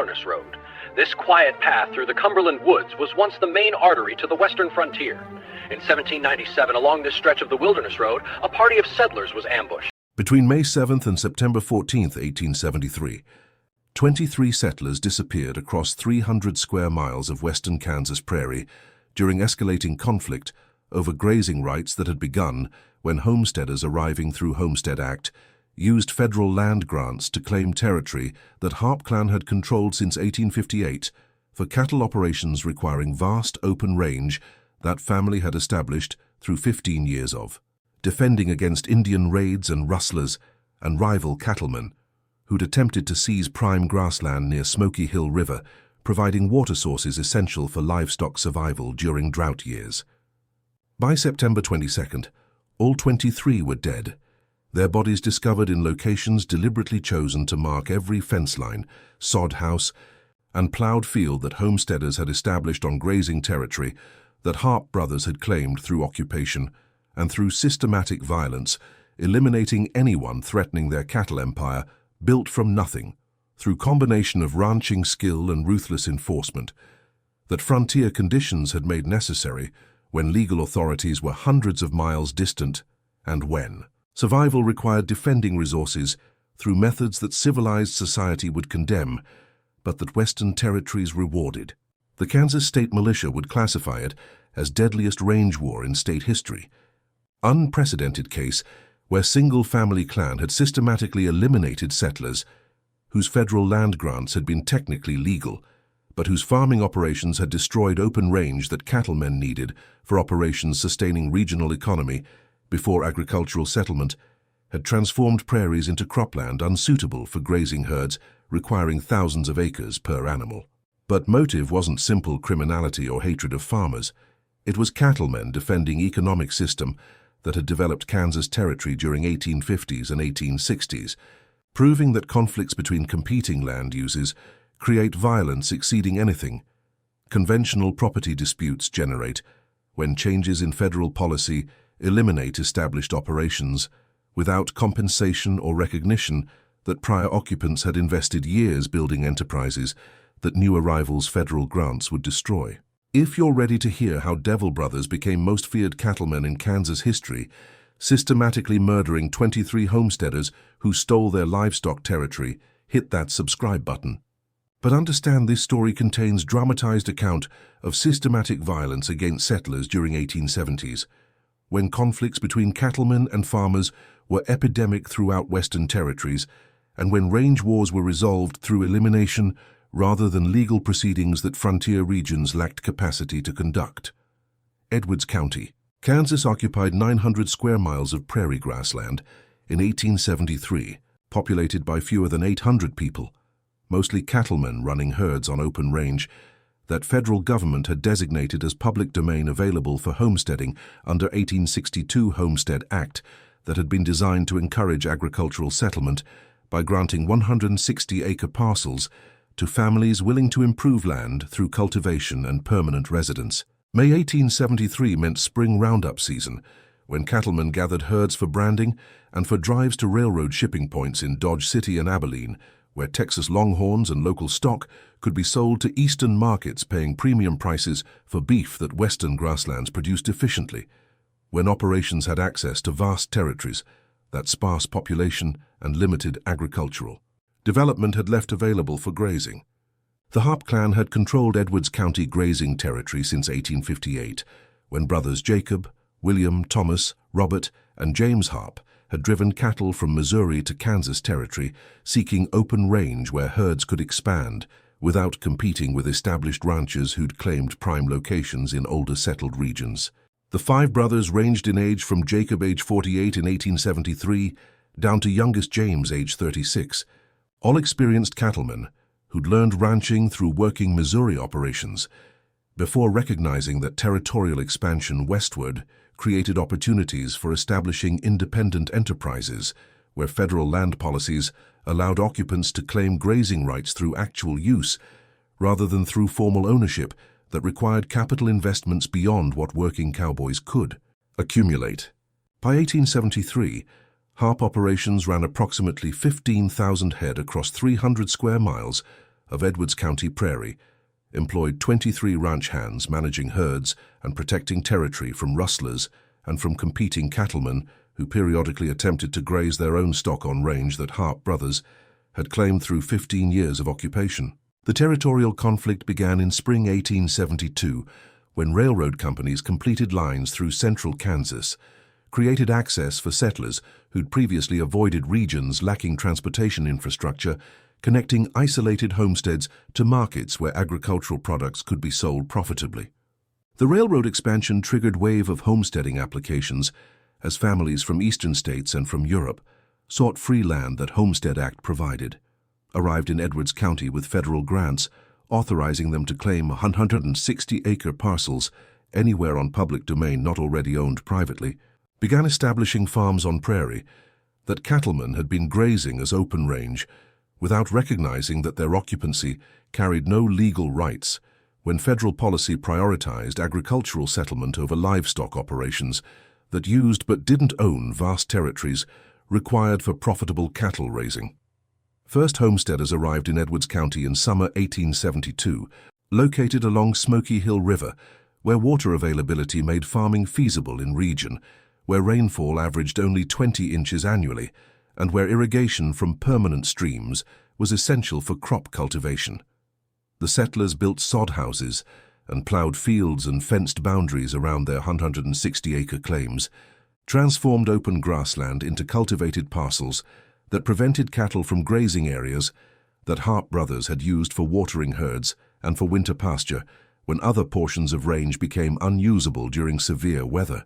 Wilderness Road. This quiet path through the Cumberland woods was once the main artery to the western frontier. In 1797, along this stretch of the Wilderness Road, a party of settlers was ambushed. Between May 7th and September 14th, 1873, 23 settlers disappeared across 300 square miles of western Kansas prairie during escalating conflict over grazing rights that had begun when homesteaders arriving through Homestead Act used federal land grants to claim territory that Harpe clan had controlled since 1858 for cattle operations requiring vast open range that family had established through 15 years of, defending against Indian raids and rustlers and rival cattlemen who'd attempted to seize prime grassland near Smoky Hill River, providing water sources essential for livestock survival during drought years. By September 22nd, all 23 were dead, their bodies discovered in locations deliberately chosen to mark every fence line, sod house, and plowed field that homesteaders had established on grazing territory that Harpe Brothers had claimed through occupation and through systematic violence, eliminating anyone threatening their cattle empire built from nothing through combination of ranching skill and ruthless enforcement that frontier conditions had made necessary when legal authorities were hundreds of miles distant and when survival required defending resources through methods that civilized society would condemn, but that Western territories rewarded. The Kansas State Militia would classify it as deadliest range war in state history. Unprecedented case where single-family clan had systematically eliminated settlers whose federal land grants had been technically legal, but whose farming operations had destroyed open range that cattlemen needed for operations sustaining regional economy before agricultural settlement, had transformed prairies into cropland unsuitable for grazing herds requiring thousands of acres per animal. But motive wasn't simple criminality or hatred of farmers. It was cattlemen defending economic system that had developed Kansas territory during 1850s and 1860s, proving that conflicts between competing land uses create violence exceeding anything conventional property disputes generate when changes in federal policy eliminate established operations without compensation or recognition that prior occupants had invested years building enterprises that new arrivals' federal grants would destroy. If you're ready to hear how Devil Brothers became most feared cattlemen in Kansas history, systematically murdering 23 homesteaders who stole their livestock territory, hit that subscribe button. But understand this story contains dramatized account of systematic violence against settlers during 1870s, when conflicts between cattlemen and farmers were epidemic throughout Western territories, and when range wars were resolved through elimination rather than legal proceedings that frontier regions lacked capacity to conduct. Edwards County, Kansas occupied 900 square miles of prairie grassland in 1873, populated by fewer than 800 people, mostly cattlemen running herds on open range, that federal government had designated as public domain available for homesteading under 1862 Homestead Act that had been designed to encourage agricultural settlement by granting 160-acre parcels to families willing to improve land through cultivation and permanent residence. May 1873 meant spring roundup season, when cattlemen gathered herds for branding and for drives to railroad shipping points in Dodge City and Abilene, where Texas Longhorns and local stock could be sold to eastern markets paying premium prices for beef that western grasslands produced efficiently, when operations had access to vast territories, that sparse population and limited agricultural development had left available for grazing. The Harpe clan had controlled Edwards County grazing territory since 1858, when brothers Jacob, William, Thomas, Robert, and James Harpe had driven cattle from Missouri to Kansas territory, seeking open range where herds could expand without competing with established ranchers who'd claimed prime locations in older settled regions. The five brothers ranged in age from Jacob, age 48 in 1873, down to youngest James, age 36, all experienced cattlemen who'd learned ranching through working Missouri operations, before recognizing that territorial expansion westward created opportunities for establishing independent enterprises where federal land policies allowed occupants to claim grazing rights through actual use rather than through formal ownership that required capital investments beyond what working cowboys could accumulate. By 1873, Harpe operations ran approximately 15,000 head across 300 square miles of Edwards County Prairie, employed 23 ranch hands managing herds and protecting territory from rustlers and from competing cattlemen who periodically attempted to graze their own stock on range that Harpe Brothers had claimed through 15 years of occupation. The territorial conflict began in spring 1872 when railroad companies completed lines through central Kansas, created access for settlers who'd previously avoided regions lacking transportation infrastructure, connecting isolated homesteads to markets where agricultural products could be sold profitably. The railroad expansion triggered a wave of homesteading applications as families from eastern states and from Europe sought free land that Homestead Act provided, arrived in Edwards County with federal grants authorizing them to claim 160-acre parcels anywhere on public domain not already owned privately, began establishing farms on prairie that cattlemen had been grazing as open range without recognizing that their occupancy carried no legal rights when federal policy prioritized agricultural settlement over livestock operations that used but didn't own vast territories required for profitable cattle raising. First homesteaders arrived in Edwards County in summer 1872, located along Smoky Hill River, where water availability made farming feasible in region, where rainfall averaged only 20 inches annually, and where irrigation from permanent streams was essential for crop cultivation. The settlers built sod houses and plowed fields and fenced boundaries around their 160-acre claims, transformed open grassland into cultivated parcels that prevented cattle from grazing areas that Harpe Brothers had used for watering herds and for winter pasture when other portions of range became unusable during severe weather.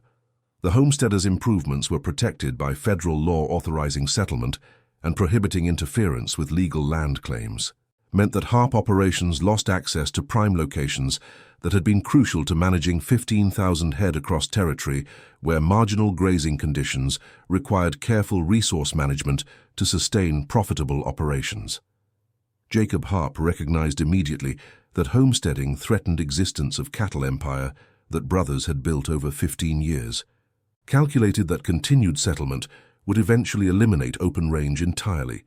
The homesteaders' improvements were protected by federal law authorizing settlement and prohibiting interference with legal land claims, meant that Harpe operations lost access to prime locations that had been crucial to managing 15,000 head across territory where marginal grazing conditions required careful resource management to sustain profitable operations. Jacob Harpe recognized immediately that homesteading threatened existence of cattle empire that brothers had built over 15 years, calculated that continued settlement would eventually eliminate open range entirely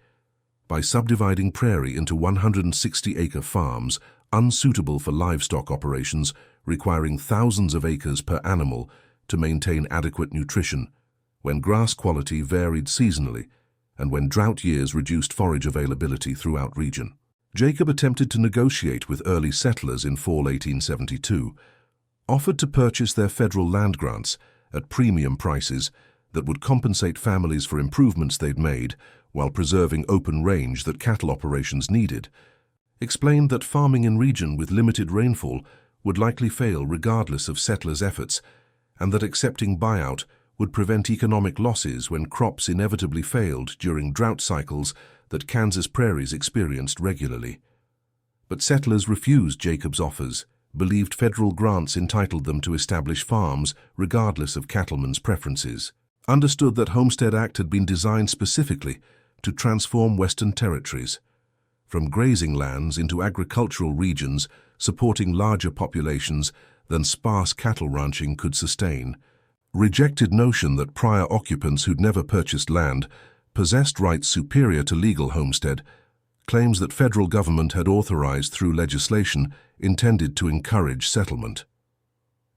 by subdividing prairie into 160-acre farms unsuitable for livestock operations requiring thousands of acres per animal to maintain adequate nutrition, when grass quality varied seasonally and when drought years reduced forage availability throughout region. Jacob attempted to negotiate with early settlers in fall 1872, offered to purchase their federal land grants at premium prices that would compensate families for improvements they'd made while preserving open range that cattle operations needed, explained that farming in region with limited rainfall would likely fail regardless of settlers' efforts, and that accepting buyout would prevent economic losses when crops inevitably failed during drought cycles that Kansas prairies experienced regularly. But settlers refused Jacob's offers, believed federal grants entitled them to establish farms regardless of cattlemen's preferences, understood that Homestead Act had been designed specifically to transform Western territories from grazing lands into agricultural regions supporting larger populations than sparse cattle ranching could sustain, rejected notion that prior occupants who'd never purchased land possessed rights superior to legal homestead, claims that federal government had authorized through legislation intended to encourage settlement.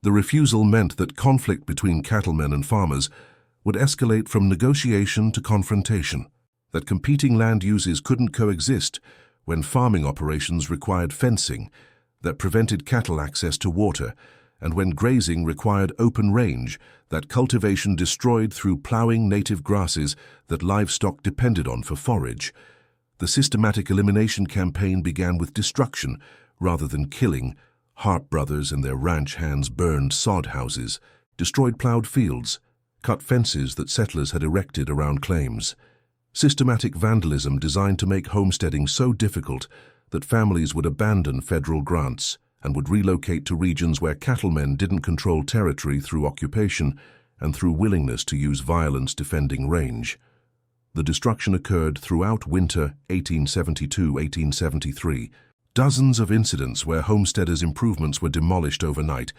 The refusal meant that conflict between cattlemen and farmers would escalate from negotiation to confrontation, that competing land uses couldn't coexist when farming operations required fencing that prevented cattle access to water, and when grazing required open range that cultivation destroyed through plowing native grasses that livestock depended on for forage. The systematic elimination campaign began with destruction rather than killing. Harpe Brothers and their ranch hands burned sod houses, destroyed plowed fields, cut fences that settlers had erected around claims. Systematic vandalism designed to make homesteading so difficult that families would abandon federal grants and would relocate to regions where cattlemen didn't control territory through occupation and through willingness to use violence defending range. The destruction occurred throughout winter 1872-1873. Dozens of incidents where homesteaders' improvements were demolished overnight,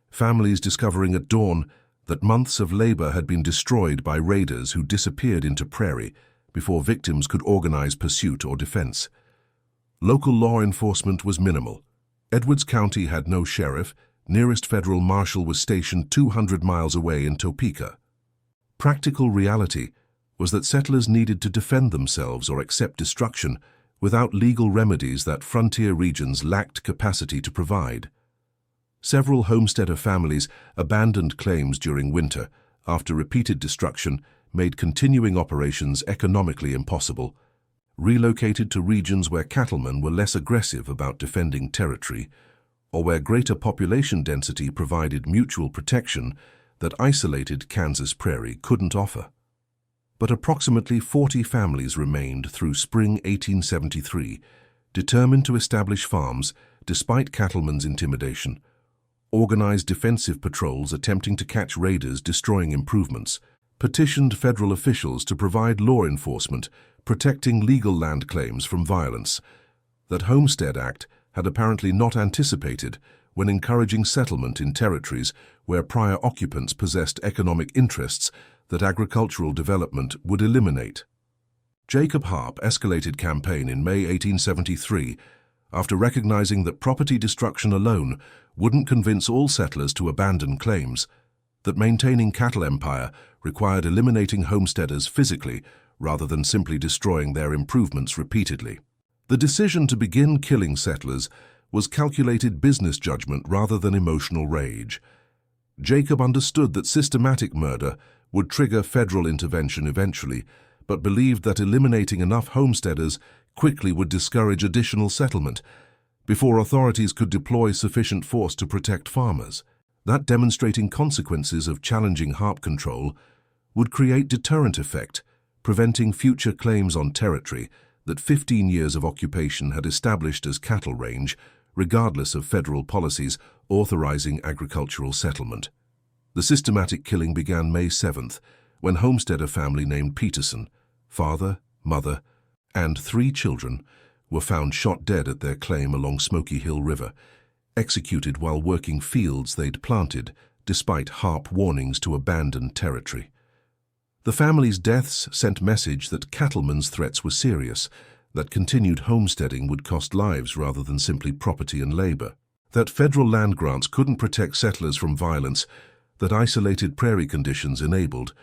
families discovering at dawn that months of labor had been destroyed by raiders who disappeared into prairie before victims could organize pursuit or defense. Local law enforcement was minimal. Edwards County had no sheriff. Nearest federal marshal was stationed 200 miles away in Topeka. Practical reality was that settlers needed to defend themselves or accept destruction without legal remedies that frontier regions lacked capacity to provide. Several homesteader families abandoned claims during winter after repeated destruction made continuing operations economically impossible, relocated to regions where cattlemen were less aggressive about defending territory, or where greater population density provided mutual protection that isolated Kansas prairie couldn't offer. But approximately 40 families remained through spring 1873, determined to establish farms despite cattlemen's intimidation, organized defensive patrols attempting to catch raiders destroying improvements, petitioned federal officials to provide law enforcement protecting legal land claims from violence. That Homestead Act had apparently not anticipated when encouraging settlement in territories where prior occupants possessed economic interests that agricultural development would eliminate. Jacob Harpe escalated campaign in May 1873 after recognizing that property destruction alone wouldn't convince all settlers to abandon claims, that maintaining cattle empire required eliminating homesteaders physically rather than simply destroying their improvements repeatedly. The decision to begin killing settlers was calculated business judgment rather than emotional rage. Jacob understood that systematic murder would trigger federal intervention eventually, but believed that eliminating enough homesteaders quickly would discourage additional settlement before authorities could deploy sufficient force to protect farmers. That demonstrating consequences of challenging harp control would create deterrent effect, preventing future claims on territory that 15 years of occupation had established as cattle range, regardless of federal policies authorizing agricultural settlement. The systematic killing began May 7th, when homesteader family named Peterson, father, mother, and 3 children, were found shot dead at their claim along Smoky Hill River, executed while working fields they'd planted, despite Harpe warnings to abandon territory. The family's deaths sent message that cattlemen's threats were serious, that continued homesteading would cost lives rather than simply property and labor, that federal land grants couldn't protect settlers from violence that isolated prairie conditions enabled,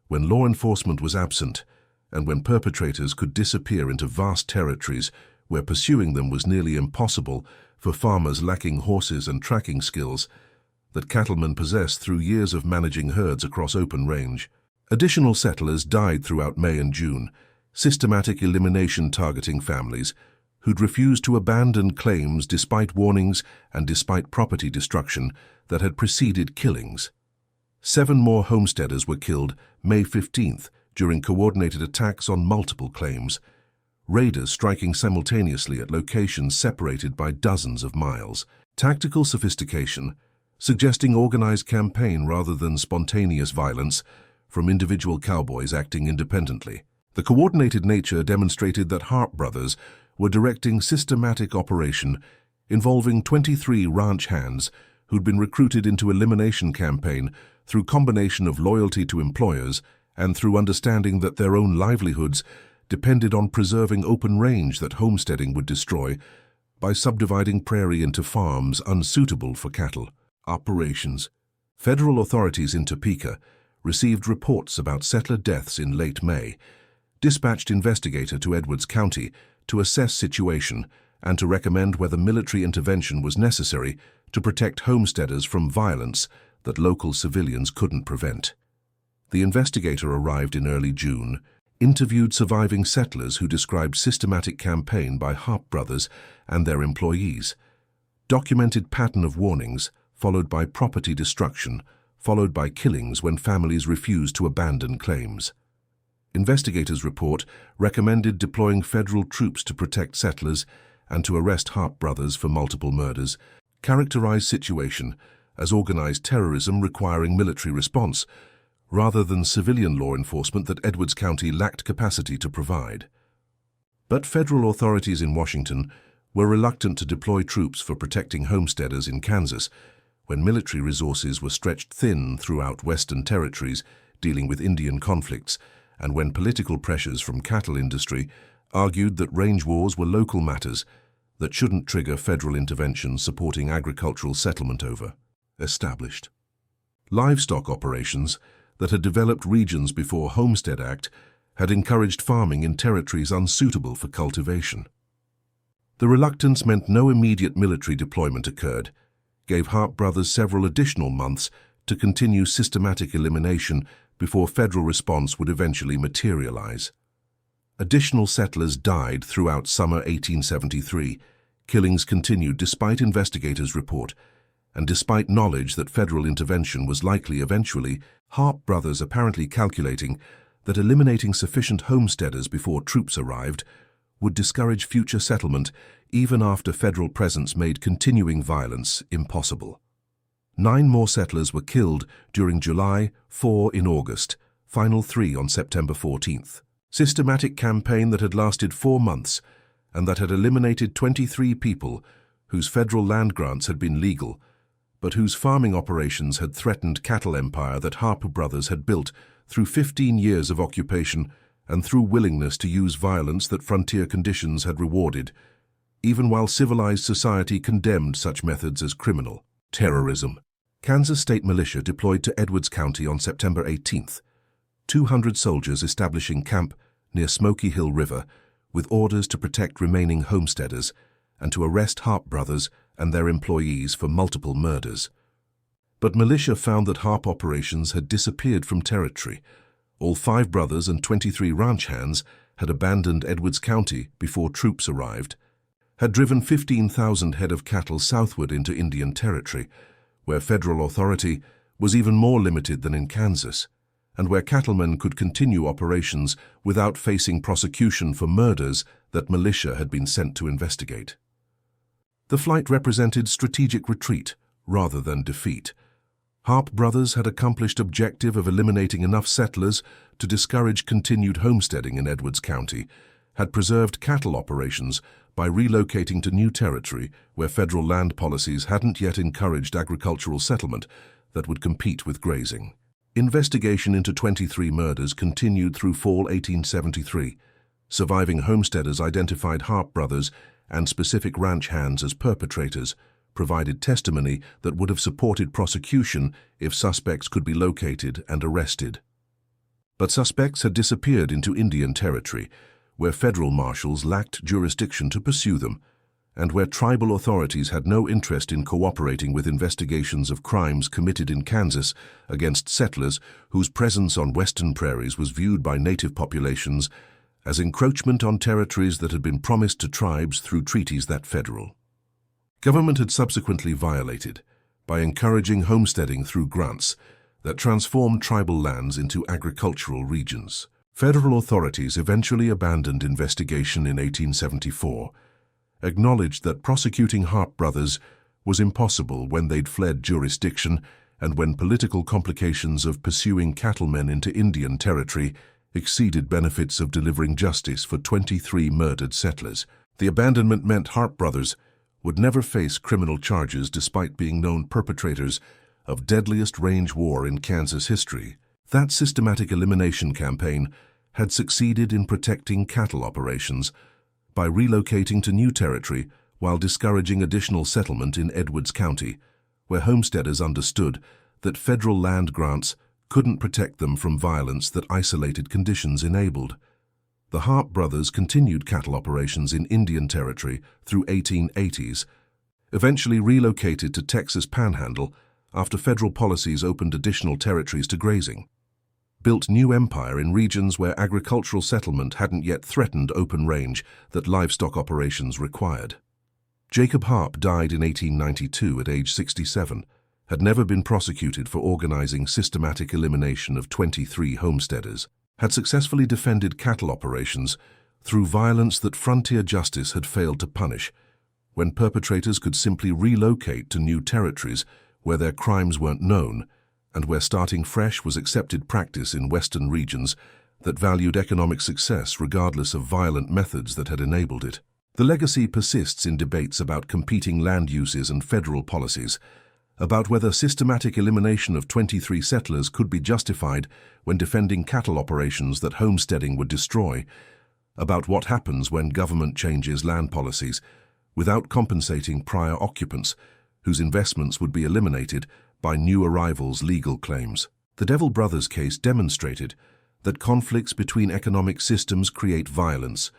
when law enforcement was absent, and when perpetrators could disappear into vast territories where pursuing them was nearly impossible for farmers lacking horses and tracking skills that cattlemen possessed through years of managing herds across open range. Additional settlers died throughout May and June, systematic elimination targeting families who'd refused to abandon claims despite warnings and despite property destruction that had preceded killings. 7 more homesteaders were killed May 15th during coordinated attacks on multiple claims, raiders striking simultaneously at locations separated by dozens of miles. Tactical sophistication, suggesting organized campaign rather than spontaneous violence from individual cowboys acting independently. The coordinated nature demonstrated that Harpe Brothers were directing systematic operation involving 23 ranch hands who'd been recruited into elimination campaign through combination of loyalty to employers and through understanding that their own livelihoods depended on preserving open range that homesteading would destroy by subdividing prairie into farms unsuitable for cattle. Operations. Federal authorities in Topeka received reports about settler deaths in late May, dispatched investigator to Edwards County to assess situation and to recommend whether military intervention was necessary to protect homesteaders from violence that local civilians couldn't prevent. The investigator arrived in early June, interviewed surviving settlers who described systematic campaign by Harpe Brothers and their employees, documented pattern of warnings followed by property destruction, followed by killings when families refused to abandon claims. Investigators' report recommended deploying federal troops to protect settlers and to arrest Harpe Brothers for multiple murders, characterized situation as organized terrorism requiring military response, rather than civilian law enforcement that Edwards County lacked capacity to provide. But federal authorities in Washington were reluctant to deploy troops for protecting homesteaders in Kansas when military resources were stretched thin throughout Western territories dealing with Indian conflicts, and when political pressures from cattle industry argued that range wars were local matters that shouldn't trigger federal intervention supporting agricultural settlement over. Established. Livestock operations that had developed regions before Homestead Act had encouraged farming in territories unsuitable for cultivation. The reluctance meant no immediate military deployment occurred, gave Harpe Brothers several additional months to continue systematic elimination before federal response would eventually materialize. Additional settlers died throughout summer 1873. Killings continued despite investigators' report, and despite knowledge that federal intervention was likely eventually, Harpe Brothers apparently calculating that eliminating sufficient homesteaders before troops arrived would discourage future settlement even after federal presence made continuing violence impossible. 9 more settlers were killed during July, 4 in August, final 3 on September 14th. Systematic campaign that had lasted 4 months and that had eliminated 23 people whose federal land grants had been legal, but whose farming operations had threatened cattle empire that Harpe Brothers had built through 15 years of occupation and through willingness to use violence that frontier conditions had rewarded, even while civilized society condemned such methods as criminal. Terrorism. Kansas State Militia deployed to Edwards County on September 18th. 200 soldiers establishing camp near Smoky Hill River with orders to protect remaining homesteaders and to arrest Harpe Brothers and their employees for multiple murders. But militia found that Harpe operations had disappeared from territory. All 5 brothers and 23 ranch hands had abandoned Edwards County before troops arrived, had driven 15,000 head of cattle southward into Indian Territory, where federal authority was even more limited than in Kansas, and where cattlemen could continue operations without facing prosecution for murders that militia had been sent to investigate. The flight represented strategic retreat rather than defeat. Harpe Brothers had accomplished objective of eliminating enough settlers to discourage continued homesteading in Edwards County, had preserved cattle operations by relocating to new territory where federal land policies hadn't yet encouraged agricultural settlement that would compete with grazing. Investigation into 23 murders continued through fall 1873. Surviving homesteaders identified Harpe Brothers and specific ranch hands as perpetrators, provided testimony that would have supported prosecution if suspects could be located and arrested. But suspects had disappeared into Indian Territory, where federal marshals lacked jurisdiction to pursue them, and where tribal authorities had no interest in cooperating with investigations of crimes committed in Kansas against settlers whose presence on western prairies was viewed by native populations as encroachment on territories that had been promised to tribes through treaties that federal government had subsequently violated by encouraging homesteading through grants that transformed tribal lands into agricultural regions. Federal authorities eventually abandoned investigation in 1874, acknowledged that prosecuting Harpe Brothers was impossible when they'd fled jurisdiction and when political complications of pursuing cattlemen into Indian Territory exceeded benefits of delivering justice for 23 murdered settlers. The abandonment meant Harpe Brothers would never face criminal charges despite being known perpetrators of deadliest range war in Kansas history. That systematic elimination campaign had succeeded in protecting cattle operations by relocating to new territory while discouraging additional settlement in Edwards County, where homesteaders understood that federal land grants couldn't protect them from violence that isolated conditions enabled. The Harpe Brothers continued cattle operations in Indian Territory through 1880s, eventually relocated to Texas Panhandle after federal policies opened additional territories to grazing, built new empire in regions where agricultural settlement hadn't yet threatened open range that livestock operations required. Jacob Harpe died in 1892 at age 67, had never been prosecuted for organizing systematic elimination of 23 homesteaders, had successfully defended cattle operations through violence that frontier justice had failed to punish, when perpetrators could simply relocate to new territories where their crimes weren't known and where starting fresh was accepted practice in Western regions that valued economic success regardless of violent methods that had enabled it. The legacy persists in debates about competing land uses and federal policies, about whether systematic elimination of 23 settlers could be justified when defending cattle operations that homesteading would destroy, about what happens when government changes land policies, without compensating prior occupants, whose investments would be eliminated by new arrivals' legal claims. The Devil Brothers case demonstrated that conflicts between economic systems create violence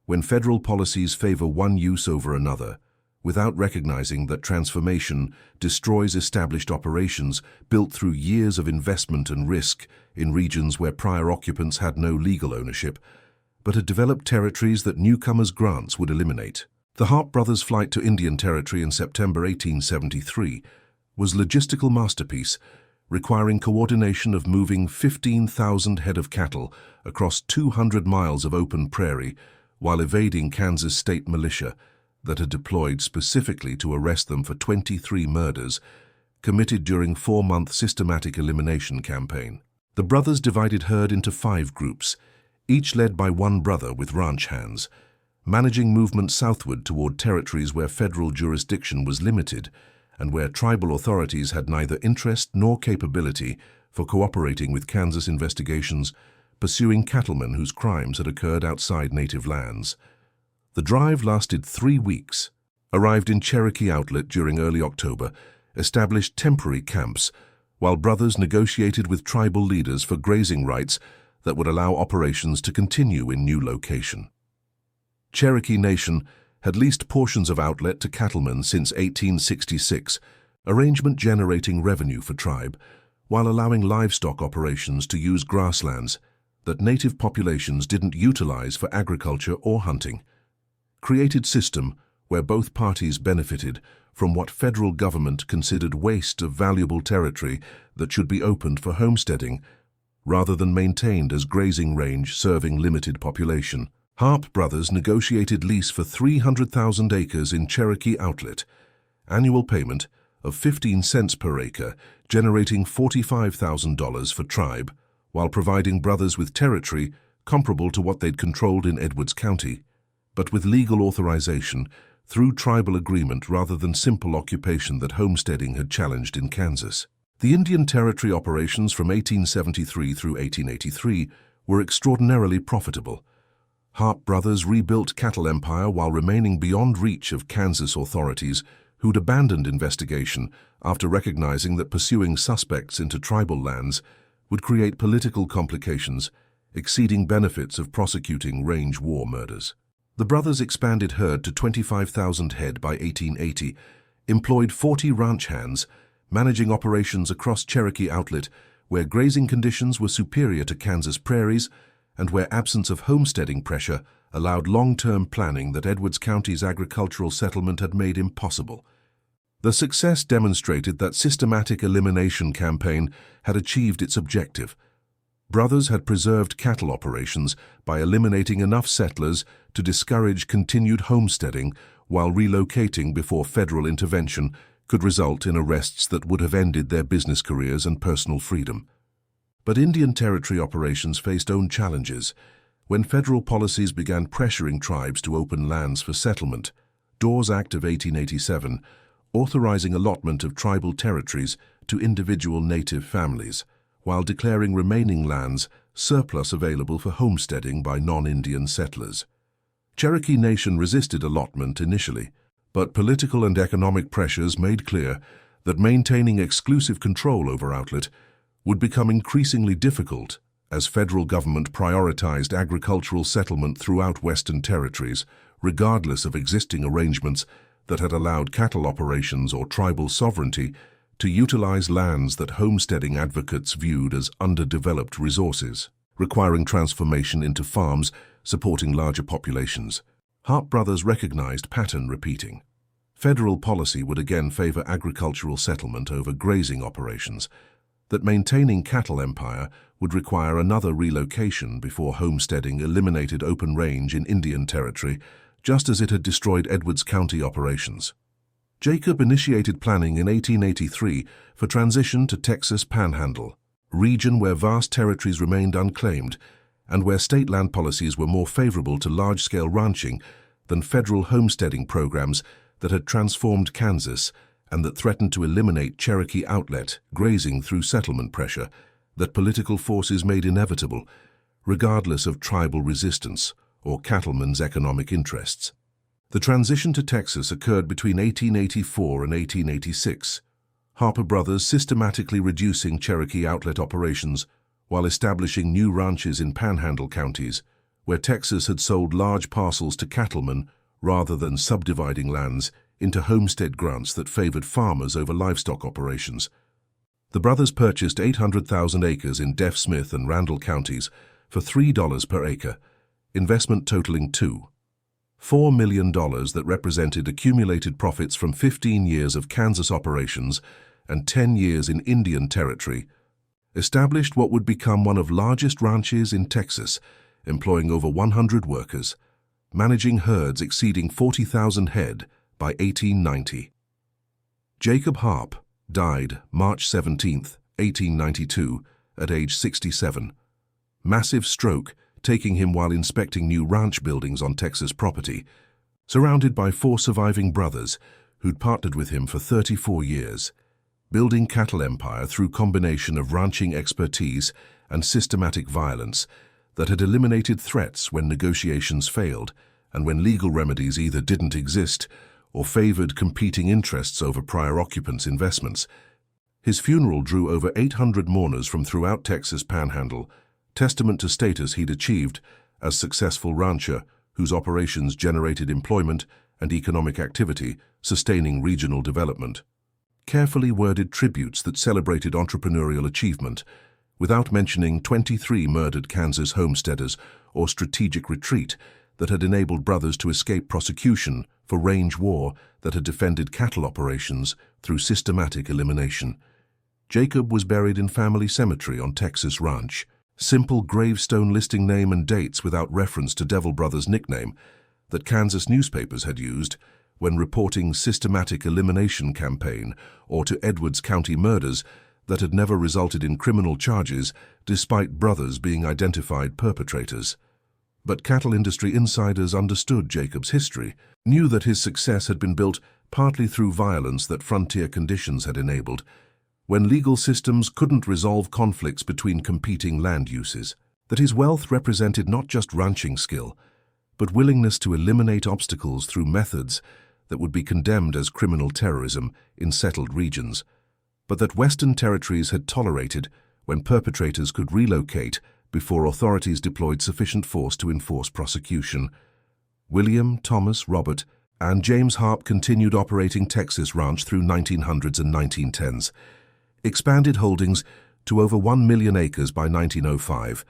when federal policies favor one use over another, without recognizing that transformation destroys established operations built through years of investment and risk in regions where prior occupants had no legal ownership, but had developed territories that newcomers' grants would eliminate. The Harpe Brothers' flight to Indian Territory in September 1873 was a logistical masterpiece, requiring coordination of moving 15,000 head of cattle across 200 miles of open prairie while evading Kansas state militia that had deployed specifically to arrest them for 23 murders committed during a 4-month systematic elimination campaign. The brothers divided herd into 5 groups, each led by one brother with ranch hands, managing movement southward toward territories where federal jurisdiction was limited and where tribal authorities had neither interest nor capability for cooperating with Kansas investigations pursuing cattlemen whose crimes had occurred outside native lands. The drive lasted 3 weeks, arrived in Cherokee Outlet during early October, established temporary camps, while brothers negotiated with tribal leaders for grazing rights that would allow operations to continue in new location. Cherokee Nation had leased portions of Outlet to cattlemen since 1866, arrangement generating revenue for tribe, while allowing livestock operations to use grasslands that native populations didn't utilize for agriculture or hunting. Created system where both parties benefited from what federal government considered waste of valuable territory that should be opened for homesteading rather than maintained as grazing range serving limited population. Harpe Brothers negotiated lease for 300,000 acres in Cherokee Outlet, annual payment of 15 cents per acre, generating $45,000 for tribe, while providing brothers with territory comparable to what they'd controlled in Edwards County, but with legal authorization through tribal agreement rather than simple occupation that homesteading had challenged in Kansas. The Indian Territory operations from 1873 through 1883 were extraordinarily profitable. Harpe Brothers rebuilt cattle empire while remaining beyond reach of Kansas authorities, who'd abandoned investigation after recognizing that pursuing suspects into tribal lands would create political complications, exceeding benefits of prosecuting range war murders. The brothers expanded herd to 25,000 head by 1880, employed 40 ranch hands, managing operations across Cherokee Outlet, where grazing conditions were superior to Kansas prairies and where absence of homesteading pressure allowed long-term planning that Edwards County's agricultural settlement had made impossible. The success demonstrated that systematic elimination campaign had achieved its objective. Brothers had preserved cattle operations by eliminating enough settlers to discourage continued homesteading while relocating before federal intervention could result in arrests that would have ended their business careers and personal freedom. But Indian Territory operations faced own challenges. When federal policies began pressuring tribes to open lands for settlement, Dawes Act of 1887, authorizing allotment of tribal territories to individual native families, while declaring remaining lands surplus available for homesteading by non-Indian settlers. Cherokee Nation resisted allotment initially, but political and economic pressures made clear that maintaining exclusive control over Outlet would become increasingly difficult as federal government prioritized agricultural settlement throughout Western territories, regardless of existing arrangements that had allowed cattle operations or tribal sovereignty to utilize lands that homesteading advocates viewed as underdeveloped resources, requiring transformation into farms supporting larger populations. Harpe Brothers recognized pattern repeating. Federal policy would again favor agricultural settlement over grazing operations, that maintaining cattle empire would require another relocation before homesteading eliminated open range in Indian Territory, just as it had destroyed Edwards County operations. Jacob initiated planning in 1883 for transition to Texas Panhandle, region where vast territories remained unclaimed and where state land policies were more favorable to large-scale ranching than federal homesteading programs that had transformed Kansas and that threatened to eliminate Cherokee Outlet grazing through settlement pressure that political forces made inevitable, regardless of tribal resistance or cattlemen's economic interests. The transition to Texas occurred between 1884 and 1886, Harpe Brothers systematically reducing Cherokee outlet operations while establishing new ranches in panhandle counties, where Texas had sold large parcels to cattlemen rather than subdividing lands into homestead grants that favored farmers over livestock operations. The brothers purchased 800,000 acres in Deaf Smith and Randall counties for $3 per acre, investment totaling $4 million that represented accumulated profits from 15 years of Kansas operations and 10 years in Indian Territory, established what would become one of the largest ranches in Texas, employing over 100 workers, managing herds exceeding 40,000 head by 1890. Jacob Harpe died March 17, 1892, at age 67. Massive stroke taking him while inspecting new ranch buildings on Texas property, surrounded by 4 surviving brothers who'd partnered with him for 34 years, building cattle empire through combination of ranching expertise and systematic violence that had eliminated threats when negotiations failed and when legal remedies either didn't exist or favored competing interests over prior occupants' investments. His funeral drew over 800 mourners from throughout Texas Panhandle, testament to status he'd achieved as successful rancher whose operations generated employment and economic activity, sustaining regional development. Carefully worded tributes that celebrated entrepreneurial achievement, without mentioning 23 murdered Kansas homesteaders or strategic retreat that had enabled brothers to escape prosecution for range war that had defended cattle operations through systematic elimination. Jacob was buried in family cemetery on Texas Ranch. Simple gravestone listing name and dates without reference to Devil Brothers' nickname that Kansas newspapers had used when reporting systematic elimination campaign or to Edwards County murders that had never resulted in criminal charges despite brothers being identified perpetrators. But cattle industry insiders understood Jacob's history, knew that his success had been built partly through violence that frontier conditions had enabled, when legal systems couldn't resolve conflicts between competing land uses, that his wealth represented not just ranching skill, but willingness to eliminate obstacles through methods that would be condemned as criminal terrorism in settled regions, but that Western territories had tolerated when perpetrators could relocate before authorities deployed sufficient force to enforce prosecution. William, Thomas, Robert, and James Harpe continued operating Texas Ranch through 1900s and 1910s, expanded holdings to over 1 million acres by 1905,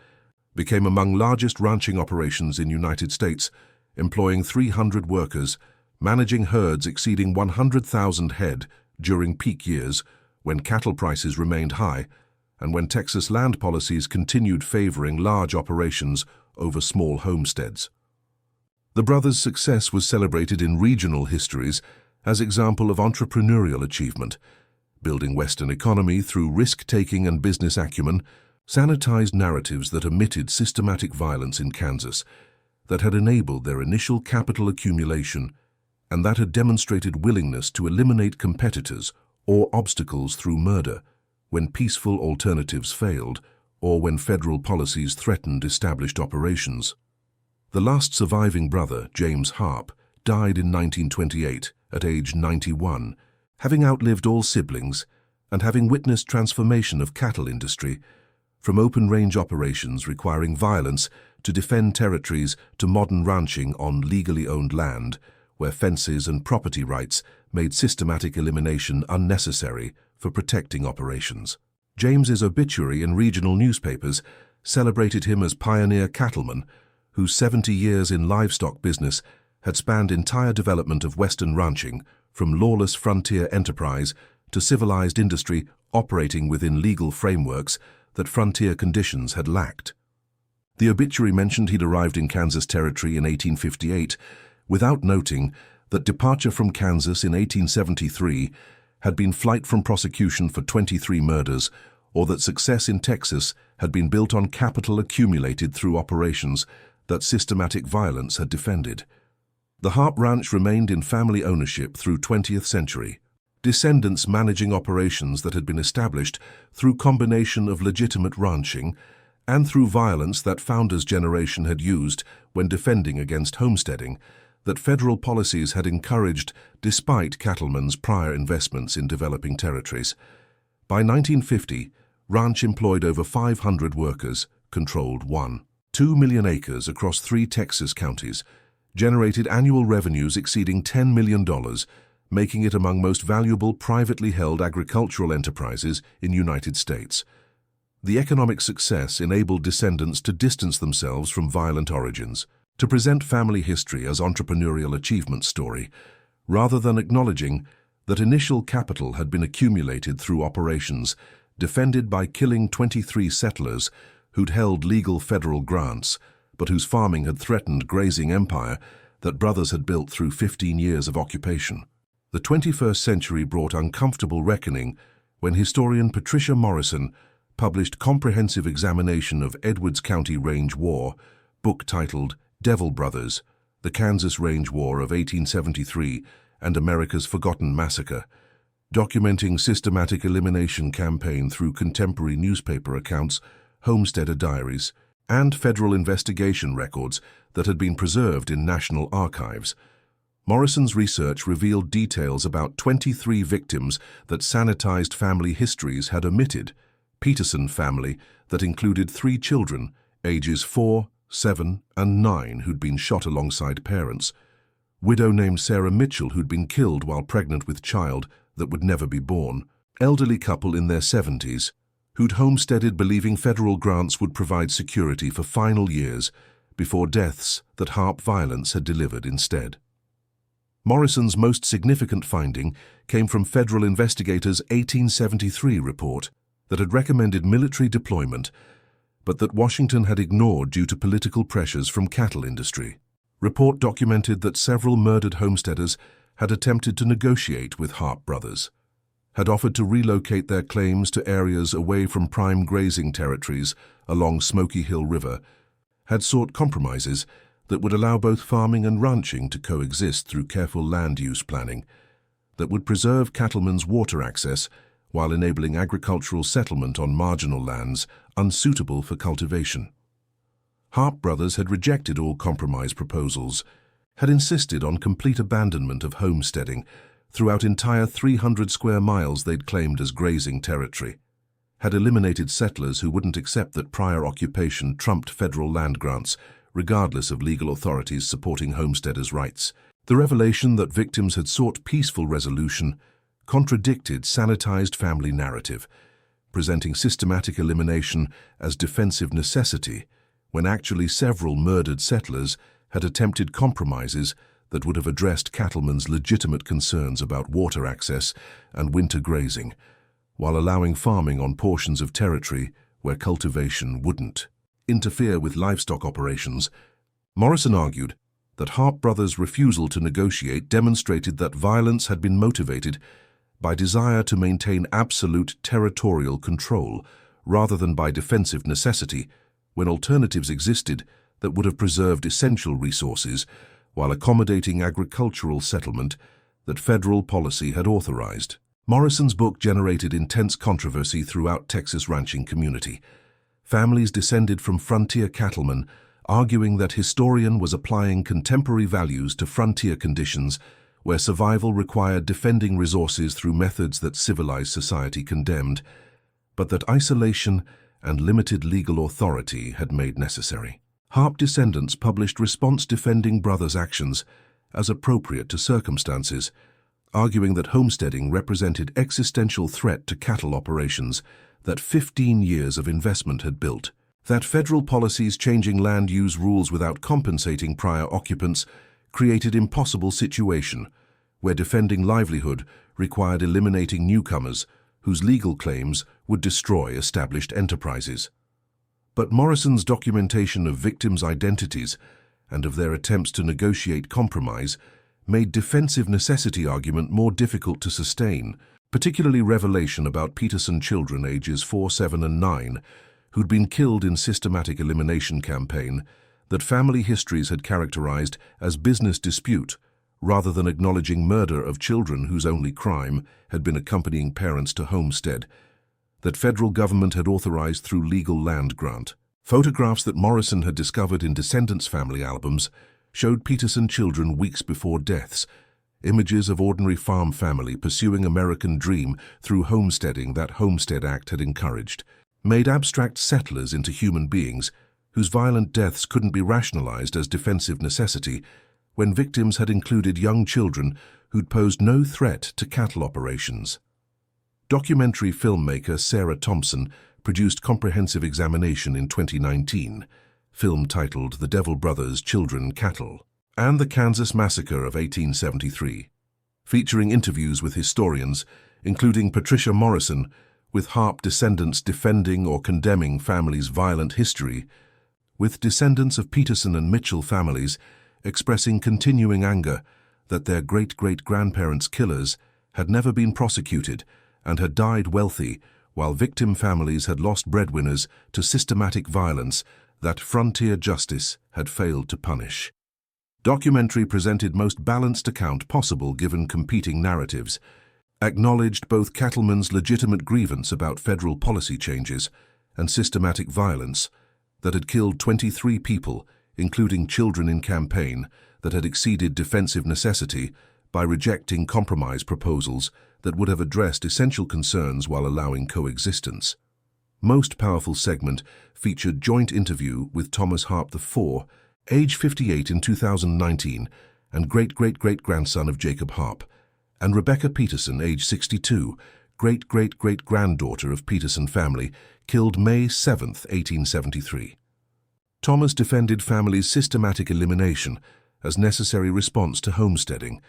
became among largest ranching operations in United States, employing 300 workers, managing herds exceeding 100,000 head during peak years when cattle prices remained high and when Texas land policies continued favoring large operations over small homesteads. The brothers' success was celebrated in regional histories as example of entrepreneurial achievement, building Western economy through risk-taking and business acumen, sanitized narratives that omitted systematic violence in Kansas, that had enabled their initial capital accumulation, and that had demonstrated willingness to eliminate competitors or obstacles through murder when peaceful alternatives failed or when federal policies threatened established operations. The last surviving brother, James Harpe, died in 1928 at age 91, having outlived all siblings and having witnessed transformation of cattle industry from open-range operations requiring violence to defend territories to modern ranching on legally owned land where fences and property rights made systematic elimination unnecessary for protecting operations. James's obituary in regional newspapers celebrated him as pioneer cattleman whose 70 years in livestock business had spanned entire development of Western ranching from lawless frontier enterprise to civilized industry operating within legal frameworks that frontier conditions had lacked. The obituary mentioned he'd arrived in Kansas Territory in 1858, without noting that departure from Kansas in 1873 had been flight from prosecution for 23 murders, or that success in Texas had been built on capital accumulated through operations that systematic violence had defended. The Harpe Ranch remained in family ownership through 20th century, descendants managing operations that had been established through combination of legitimate ranching and through violence that founders' generation had used when defending against homesteading, that federal policies had encouraged despite cattlemen's prior investments in developing territories. By 1950, ranch employed over 500 workers, controlled 1.2 million acres across 3 Texas counties, generated annual revenues exceeding $10 million, making it among most valuable privately held agricultural enterprises in the United States. The economic success enabled descendants to distance themselves from violent origins, to present family history as entrepreneurial achievement story, rather than acknowledging that initial capital had been accumulated through operations defended by killing 23 settlers who'd held legal federal grants, but whose farming had threatened grazing empire that brothers had built through 15 years of occupation. The 21st century brought uncomfortable reckoning when historian Patricia Morrison published comprehensive examination of Edwards County Range War, book titled Devil Brothers, The Kansas Range War of 1873 and America's Forgotten Massacre, documenting systematic elimination campaign through contemporary newspaper accounts, homesteader diaries, and federal investigation records that had been preserved in national archives. Morrison's research revealed details about 23 victims that sanitized family histories had omitted. Peterson family that included 3 children, ages 4, 7, and 9, who'd been shot alongside parents. Widow named Sarah Mitchell who'd been killed while pregnant with child that would never be born. Elderly couple in their 70s who'd homesteaded believing federal grants would provide security for final years before deaths that Harpe violence had delivered instead. Morrison's most significant finding came from federal investigators' 1873 report that had recommended military deployment, but that Washington had ignored due to political pressures from cattle industry. Report documented that several murdered homesteaders had attempted to negotiate with Harpe Brothers, had offered to relocate their claims to areas away from prime grazing territories along Smoky Hill River, had sought compromises that would allow both farming and ranching to coexist through careful land use planning, that would preserve cattlemen's water access while enabling agricultural settlement on marginal lands unsuitable for cultivation. Harpe Brothers had rejected all compromise proposals, had insisted on complete abandonment of homesteading throughout entire 300 square miles they'd claimed as grazing territory, had eliminated settlers who wouldn't accept that prior occupation trumped federal land grants, regardless of legal authorities supporting homesteaders' rights. The revelation that victims had sought peaceful resolution contradicted sanitized family narrative, presenting systematic elimination as defensive necessity, when actually several murdered settlers had attempted compromises that would have addressed cattlemen's legitimate concerns about water access and winter grazing, while allowing farming on portions of territory where cultivation wouldn't interfere with livestock operations. Morrison argued that Harpe Brothers' refusal to negotiate demonstrated that violence had been motivated by desire to maintain absolute territorial control rather than by defensive necessity, when alternatives existed that would have preserved essential resources while accommodating agricultural settlement that federal policy had authorized. Morrison's book generated intense controversy throughout Texas ranching community. Families descended from frontier cattlemen arguing that historian was applying contemporary values to frontier conditions where survival required defending resources through methods that civilized society condemned, but that isolation and limited legal authority had made necessary. Harpe descendants published response defending brothers' actions as appropriate to circumstances, arguing that homesteading represented existential threat to cattle operations that 15 years of investment had built, that federal policies changing land use rules without compensating prior occupants created impossible situation where defending livelihood required eliminating newcomers whose legal claims would destroy established enterprises. But Morrison's documentation of victims' identities and of their attempts to negotiate compromise made defensive necessity argument more difficult to sustain, particularly revelation about Peterson children ages 4, 7, and 9 who'd been killed in systematic elimination campaign that family histories had characterized as business dispute rather than acknowledging murder of children whose only crime had been accompanying parents to homestead, that federal government had authorized through legal land grant. Photographs that Morrison had discovered in descendants' family albums showed Peterson children weeks before deaths, images of ordinary farm family pursuing American dream through homesteading that Homestead Act had encouraged, made abstract settlers into human beings whose violent deaths couldn't be rationalized as defensive necessity when victims had included young children who'd posed no threat to cattle operations. Documentary filmmaker Sarah Thompson produced comprehensive examination in 2019, film titled The Devil Brothers, Children, Cattle, and the Kansas Massacre of 1873, featuring interviews with historians, including Patricia Morrison, with Harpe descendants defending or condemning families' violent history, with descendants of Peterson and Mitchell families expressing continuing anger that their great-great-grandparents' killers had never been prosecuted and had died wealthy, while victim families had lost breadwinners to systematic violence that frontier justice had failed to punish. Documentary presented most balanced account possible given competing narratives, acknowledged both cattlemen's legitimate grievance about federal policy changes and systematic violence that had killed 23 people, including children in campaign, that had exceeded defensive necessity by rejecting compromise proposals that would have addressed essential concerns while allowing coexistence. Most powerful segment featured joint interview with Thomas Harpe IV, age 58 in 2019, and great-great-great-grandson of Jacob Harpe, and Rebecca Peterson, age 62, great-great-great-granddaughter of Peterson family, killed May 7, 1873. Thomas defended family's systematic elimination as necessary response to homesteading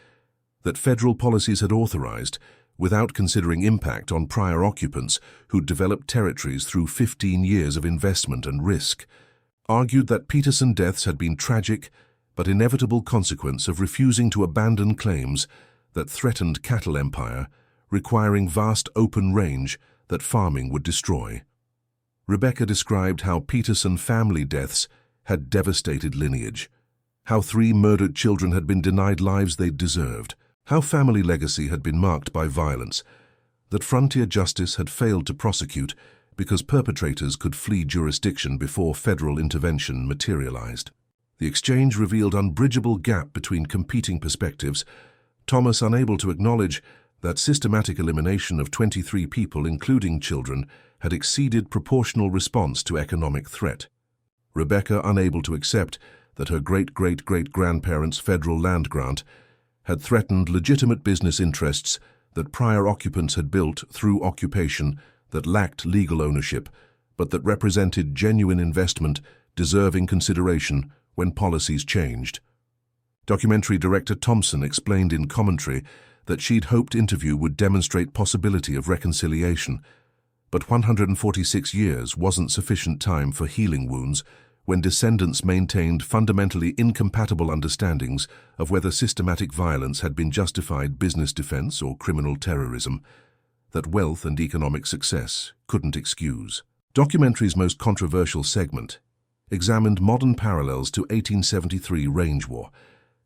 that federal policies had authorized without considering impact on prior occupants who'd developed territories through 15 years of investment and risk, argued that Peterson deaths had been tragic but inevitable consequence of refusing to abandon claims that threatened cattle empire, requiring vast open range that farming would destroy. Rebecca described how Peterson family deaths had devastated lineage, how 3 murdered children had been denied lives they'd deserved, how family legacy had been marked by violence, that frontier justice had failed to prosecute because perpetrators could flee jurisdiction before federal intervention materialized. The exchange revealed unbridgeable gap between competing perspectives, Thomas unable to acknowledge that systematic elimination of 23 people, including children, had exceeded proportional response to economic threat. Rebecca unable to accept that her great-great-great-grandparents' federal land grant had threatened legitimate business interests that prior occupants had built through occupation that lacked legal ownership, but that represented genuine investment deserving consideration when policies changed. Documentary director Thompson explained in commentary that she'd hoped interview would demonstrate possibility of reconciliation, but 146 years wasn't sufficient time for healing wounds when descendants maintained fundamentally incompatible understandings of whether systematic violence had been justified business defense or criminal terrorism, that wealth and economic success couldn't excuse. Documentary's most controversial segment examined modern parallels to 1873 range war,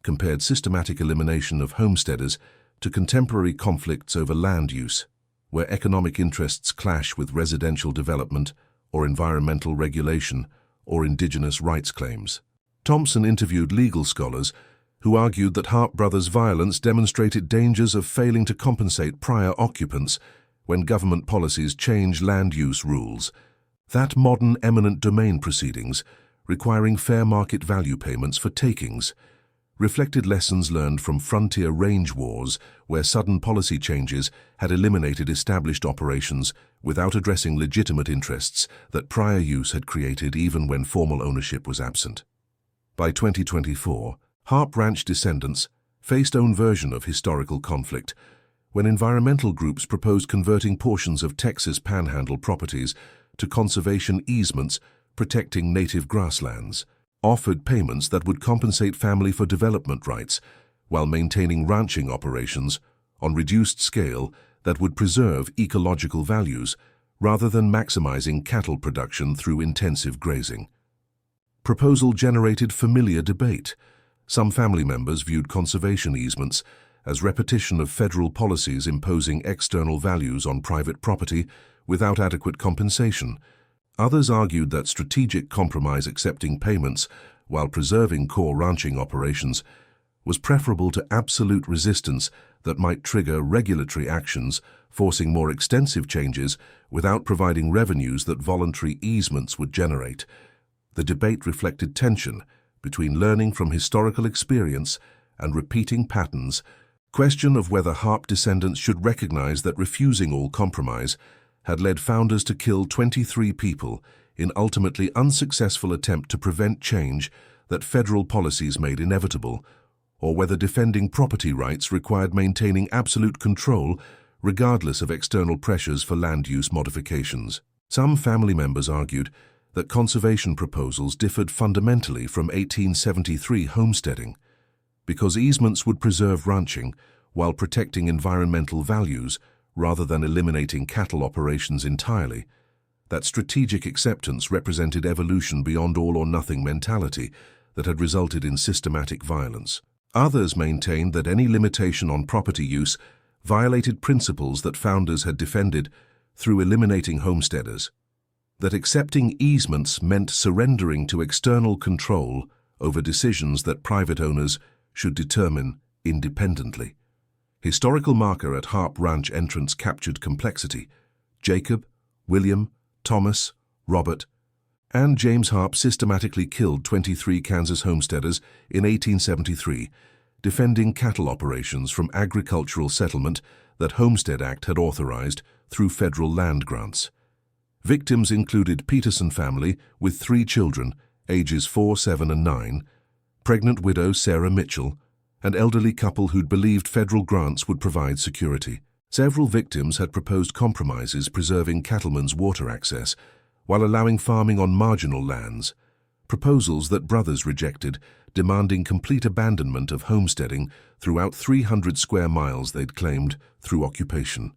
compared systematic elimination of homesteaders to contemporary conflicts over land use, where economic interests clash with residential development or environmental regulation or indigenous rights claims. Thompson interviewed legal scholars who argued that Harpe Brothers' violence demonstrated dangers of failing to compensate prior occupants when government policies change land use rules, that modern eminent domain proceedings, requiring fair market value payments for takings, reflected lessons learned from frontier range wars where sudden policy changes had eliminated established operations without addressing legitimate interests that prior use had created even when formal ownership was absent. By 2024, Harpe Ranch descendants faced own version of historical conflict when environmental groups proposed converting portions of Texas Panhandle properties to conservation easements protecting native grasslands, offered payments that would compensate family for development rights while maintaining ranching operations on reduced scale that would preserve ecological values rather than maximizing cattle production through intensive grazing. Proposal generated familiar debate. Some family members viewed conservation easements as repetition of federal policies imposing external values on private property without adequate compensation. Others argued that strategic compromise accepting payments while preserving core ranching operations, was preferable to absolute resistance that might trigger regulatory actions, forcing more extensive changes without providing revenues that voluntary easements would generate. The debate reflected tension between learning from historical experience and repeating patterns, question of whether Harpe descendants should recognize that refusing all compromise had led founders to kill 23 people in ultimately unsuccessful attempt to prevent change that federal policies made inevitable, or whether defending property rights required maintaining absolute control regardless of external pressures for land use modifications. Some family members argued that conservation proposals differed fundamentally from 1873 homesteading, because easements would preserve ranching while protecting environmental values rather than eliminating cattle operations entirely. That strategic acceptance represented evolution beyond all-or-nothing mentality that had resulted in systematic violence. Others maintained that any limitation on property use violated principles that founders had defended through eliminating homesteaders, that accepting easements meant surrendering to external control over decisions that private owners should determine independently. Historical marker at Harpe Ranch entrance captured complexity. Jacob, William, Thomas, Robert, and James Harpe systematically killed 23 Kansas homesteaders in 1873, defending cattle operations from agricultural settlement that Homestead Act had authorized through federal land grants. Victims included Peterson family with 3 children, ages 4, 7, and 9, pregnant widow Sarah Mitchell, an elderly couple who'd believed federal grants would provide security. Several victims had proposed compromises preserving cattlemen's water access while allowing farming on marginal lands, proposals that brothers rejected, demanding complete abandonment of homesteading throughout 300 square miles they'd claimed through occupation.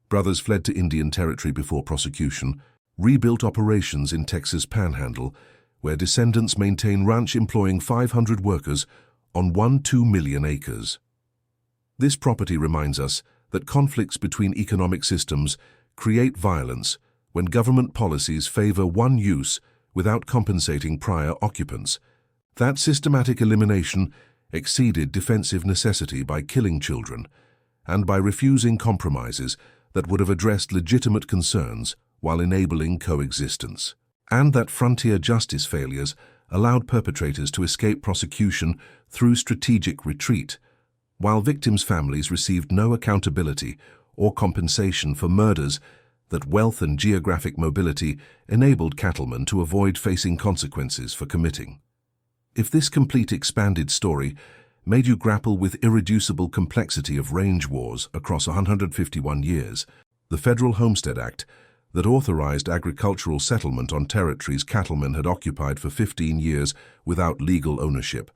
Brothers fled to Indian Territory before prosecution, rebuilt operations in Texas Panhandle, where descendants maintain ranch employing 500 workers on 1-2 million acres. This property reminds us that conflicts between economic systems create violence when government policies favor one use without compensating prior occupants. That systematic elimination exceeded defensive necessity by killing children and by refusing compromises that would have addressed legitimate concerns while enabling coexistence. And that frontier justice failures allowed perpetrators to escape prosecution through strategic retreat, while victims' families received no accountability or compensation for murders that wealth and geographic mobility enabled cattlemen to avoid facing consequences for committing. If this complete expanded story made you grapple with irreducible complexity of range wars across 151 years, the Federal Homestead Act that authorized agricultural settlement on territories cattlemen had occupied for 15 years without legal ownership,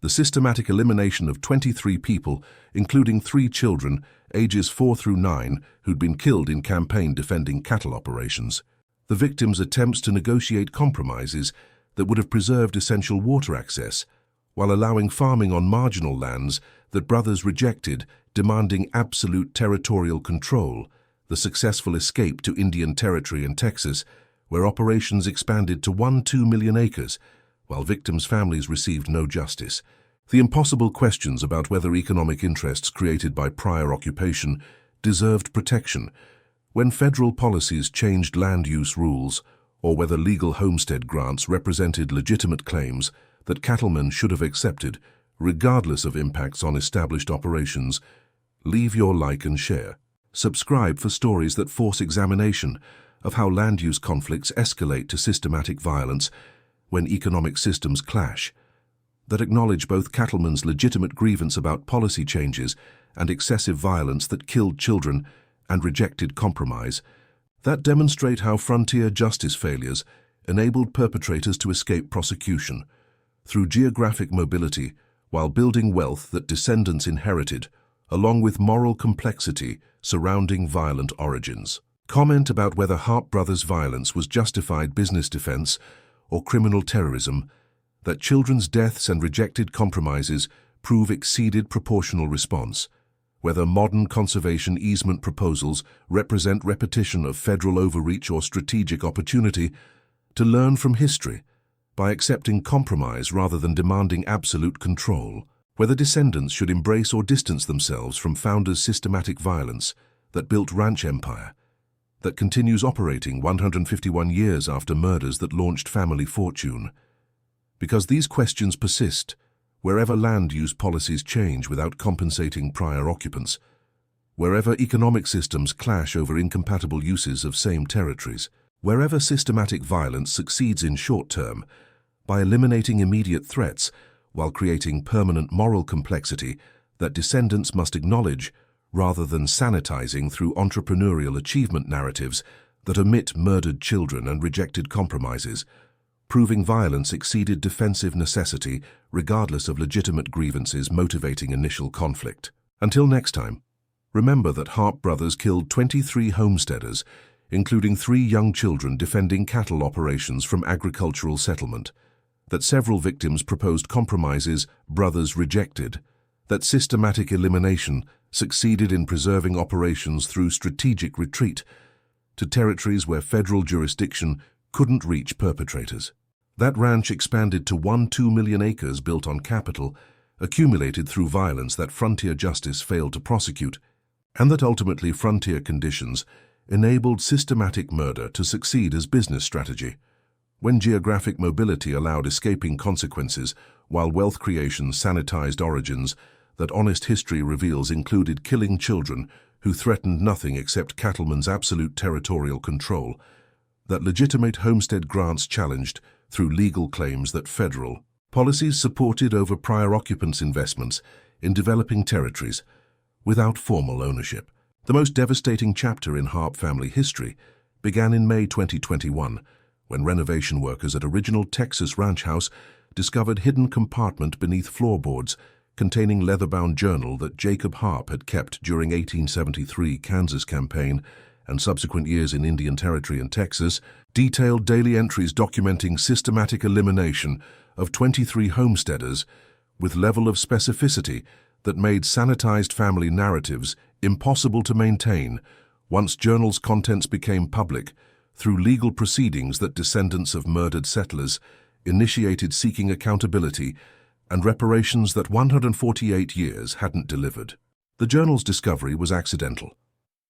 the systematic elimination of 23 people, including 3 children, ages 4 through 9, who'd been killed in campaign defending cattle operations, the victims' attempts to negotiate compromises that would have preserved essential water access, while allowing farming on marginal lands that brothers rejected, demanding absolute territorial control, the successful escape to Indian Territory and Texas, where operations expanded to 1-2 million acres, while victims' families received no justice. The impossible questions about whether economic interests created by prior occupation deserved protection, when federal policies changed land use rules, or whether legal homestead grants represented legitimate claims that cattlemen should have accepted, regardless of impacts on established operations. Leave your like and share. Subscribe for stories that force examination of how land use conflicts escalate to systematic violence when economic systems clash, that acknowledge both cattlemen's legitimate grievance about policy changes and excessive violence that killed children and rejected compromise, that demonstrate how frontier justice failures enabled perpetrators to escape prosecution through geographic mobility while building wealth that descendants inherited, along with moral complexity surrounding violent origins. Comment about whether Harpe Brothers' violence was justified business defense or criminal terrorism, that children's deaths and rejected compromises prove exceeded proportional response, whether modern conservation easement proposals represent repetition of federal overreach or strategic opportunity to learn from history by accepting compromise rather than demanding absolute control, whether descendants should embrace or distance themselves from founders' systematic violence that built ranch empire, that continues operating 151 years after murders that launched family fortune. Because these questions persist, wherever land use policies change without compensating prior occupants, wherever economic systems clash over incompatible uses of same territories, wherever systematic violence succeeds in short term by eliminating immediate threats while creating permanent moral complexity that descendants must acknowledge rather than sanitizing through entrepreneurial achievement narratives that omit murdered children and rejected compromises, proving violence exceeded defensive necessity regardless of legitimate grievances motivating initial conflict. Until next time, remember that Harpe Brothers killed 23 homesteaders, including 3 young children defending cattle operations from agricultural settlement, that several victims proposed compromises brothers rejected, that systematic elimination succeeded in preserving operations through strategic retreat to territories where federal jurisdiction couldn't reach perpetrators. That ranch expanded to 1-2 million acres built on capital, accumulated through violence that frontier justice failed to prosecute, and that ultimately frontier conditions enabled systematic murder to succeed as business strategy. When geographic mobility allowed escaping consequences, while wealth creation sanitized origins, that honest history reveals included killing children who threatened nothing except cattlemen's absolute territorial control, that legitimate homestead grants challenged through legal claims that federal policies supported over prior occupants' investments in developing territories without formal ownership. The most devastating chapter in Harpe family history began in May 2021, when renovation workers at original Texas ranch house discovered hidden compartment beneath floorboards containing leather-bound journal that Jacob Harpe had kept during 1873 Kansas campaign and subsequent years in Indian Territory and Texas, detailed daily entries documenting systematic elimination of 23 homesteaders with level of specificity that made sanitized family narratives impossible to maintain once journal's contents became public through legal proceedings that descendants of murdered settlers initiated seeking accountability and reparations that 148 years hadn't delivered. The journal's discovery was accidental.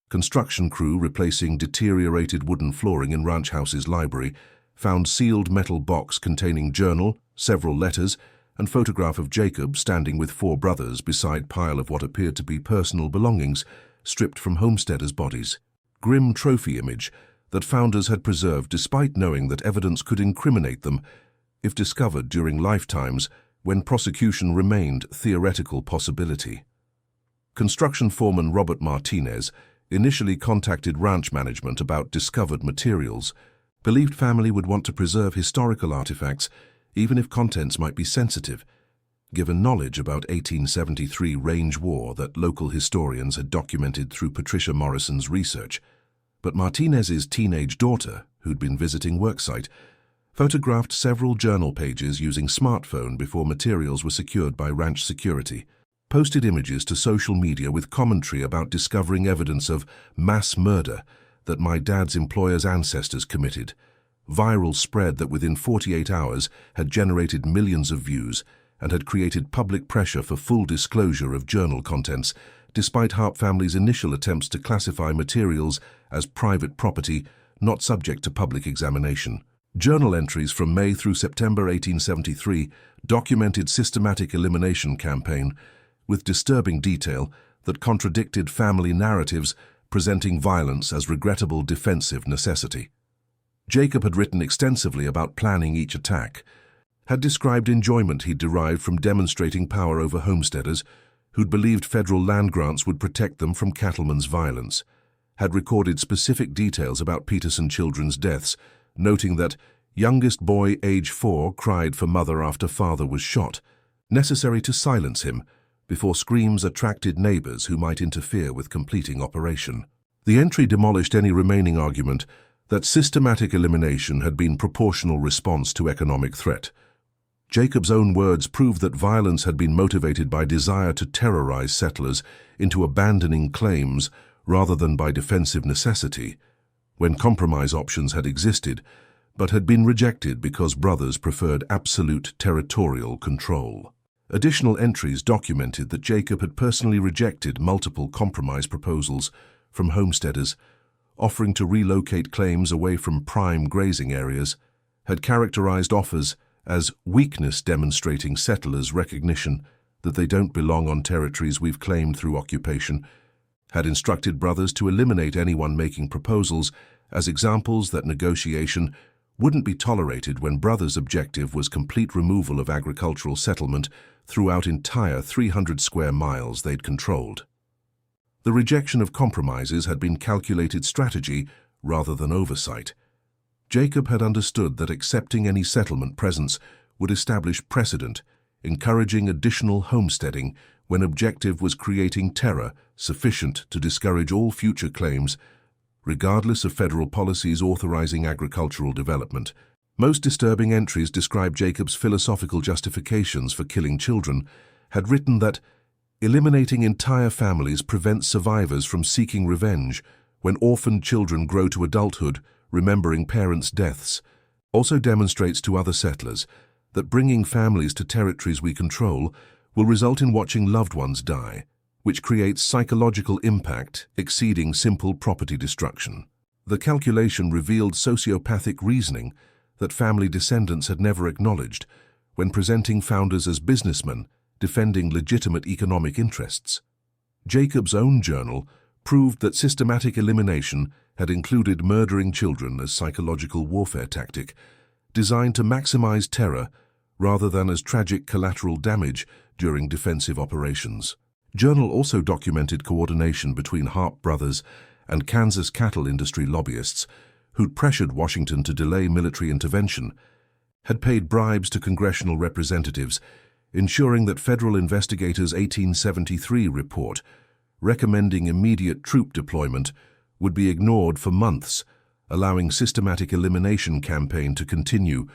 Construction crew replacing deteriorated wooden flooring in ranch house's library found sealed metal box containing journal, several letters, and photograph of Jacob standing with 4 brothers beside pile of what appeared to be personal belongings stripped from homesteaders' bodies. Grim trophy image that founders had preserved despite knowing that evidence could incriminate them if discovered during lifetimes when prosecution remained theoretical possibility. Construction foreman Robert Martinez initially contacted ranch management about discovered materials, believed family would want to preserve historical artifacts even if contents might be sensitive, given knowledge about 1873 range war that local historians had documented through Patricia Morrison's research. But Martinez's teenage daughter, who'd been visiting worksite, photographed several journal pages using smartphone before materials were secured by ranch security, posted images to social media with commentary about discovering evidence of mass murder that my dad's employer's ancestors committed, viral spread that within 48 hours had generated millions of views and had created public pressure for full disclosure of journal contents, despite Harpe family's initial attempts to classify materials as private property not subject to public examination. Journal entries from May through September 1873 documented systematic elimination campaign with disturbing detail that contradicted family narratives presenting violence as regrettable defensive necessity. Jacob had written extensively about planning each attack, had described enjoyment he'd derived from demonstrating power over homesteaders who'd believed federal land grants would protect them from cattlemen's violence, had recorded specific details about Peterson children's deaths, noting that youngest boy age 4 cried for mother after father was shot, necessary to silence him before screams attracted neighbors who might interfere with completing operation. The entry demolished any remaining argument that systematic elimination had been proportional response to economic threat. Jacob's own words proved that violence had been motivated by desire to terrorize settlers into abandoning claims rather than by defensive necessity. When compromise options had existed, but had been rejected because brothers preferred absolute territorial control. Additional entries documented that Jacob had personally rejected multiple compromise proposals from homesteaders, offering to relocate claims away from prime grazing areas, had characterized offers as weakness demonstrating settlers' recognition that they don't belong on territories we've claimed through occupation, had instructed brothers to eliminate anyone making proposals as examples that negotiation wouldn't be tolerated when brothers' objective was complete removal of agricultural settlement throughout entire 300 square miles they'd controlled. The rejection of compromises had been calculated strategy rather than oversight. Jacob had understood that accepting any settlement presence would establish precedent, encouraging additional homesteading when objective was creating terror sufficient to discourage all future claims, regardless of federal policies authorizing agricultural development. Most disturbing entries describe Jacob's philosophical justifications for killing children, had written that eliminating entire families prevents survivors from seeking revenge when orphaned children grow to adulthood, remembering parents' deaths, also demonstrates to other settlers that bringing families to territories we control will result in watching loved ones die, which creates psychological impact exceeding simple property destruction. The calculation revealed sociopathic reasoning that family descendants had never acknowledged when presenting founders as businessmen defending legitimate economic interests. Jacob's own journal proved that systematic elimination had included murdering children as psychological warfare tactic, designed to maximize terror rather than as tragic collateral damage during defensive operations. Journal also documented coordination between Harpe Brothers and Kansas cattle industry lobbyists who'd pressured Washington to delay military intervention, had paid bribes to congressional representatives, ensuring that federal investigators' 1873 report recommending immediate troop deployment would be ignored for months, allowing systematic elimination campaign to continue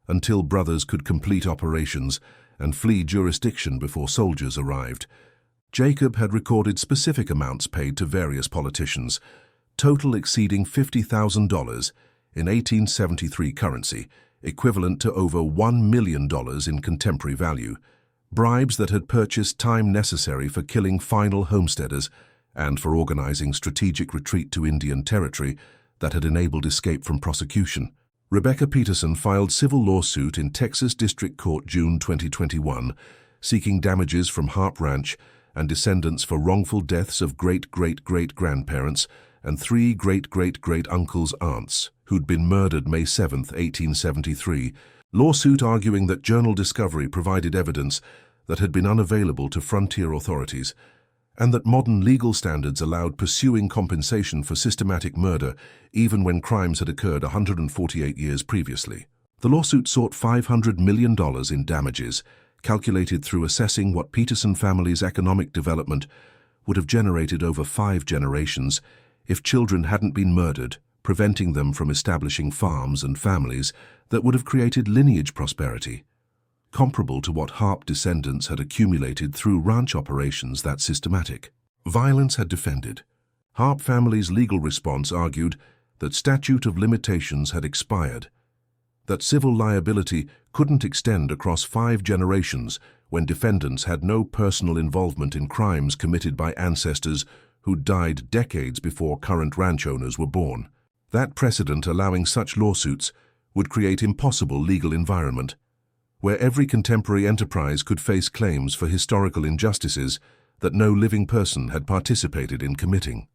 until brothers could complete operations and flee jurisdiction before soldiers arrived. Jacob had recorded specific amounts paid to various politicians, total exceeding $50,000 in 1873 currency, equivalent to over $1 million in contemporary value, bribes that had purchased time necessary for killing final homesteaders and for organizing strategic retreat to Indian Territory that had enabled escape from prosecution. Rebecca Peterson filed civil lawsuit in Texas District Court June 2021, seeking damages from Harpe Ranch and descendants for wrongful deaths of great-great-great-grandparents and 3 great-great-great-uncles' aunts who'd been murdered May 7, 1873, lawsuit arguing that journal discovery provided evidence that had been unavailable to frontier authorities, and that modern legal standards allowed pursuing compensation for systematic murder even when crimes had occurred 148 years previously. The lawsuit sought $500 million in damages, calculated through assessing what Peterson family's economic development would have generated over 5 generations if children hadn't been murdered, preventing them from establishing farms and families that would have created lineage prosperity, comparable to what Harpe descendants had accumulated through ranch operations that systematic. Violence had defended. Harpe family's legal response argued that statute of limitations had expired, that civil liability couldn't extend across 5 generations when defendants had no personal involvement in crimes committed by ancestors who died decades before current ranch owners were born. That precedent allowing such lawsuits would create impossible legal environment, where every contemporary enterprise could face claims for historical injustices that no living person had participated in committing.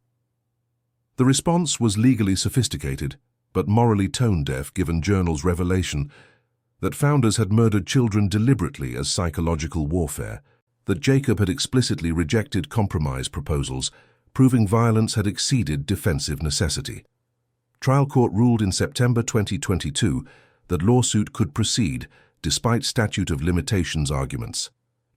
The response was legally sophisticated, but morally tone-deaf given journal's revelation that founders had murdered children deliberately as psychological warfare, that Jacob had explicitly rejected compromise proposals, proving violence had exceeded defensive necessity. Trial court ruled in September 2022 that lawsuit could proceed despite statute of limitations arguments.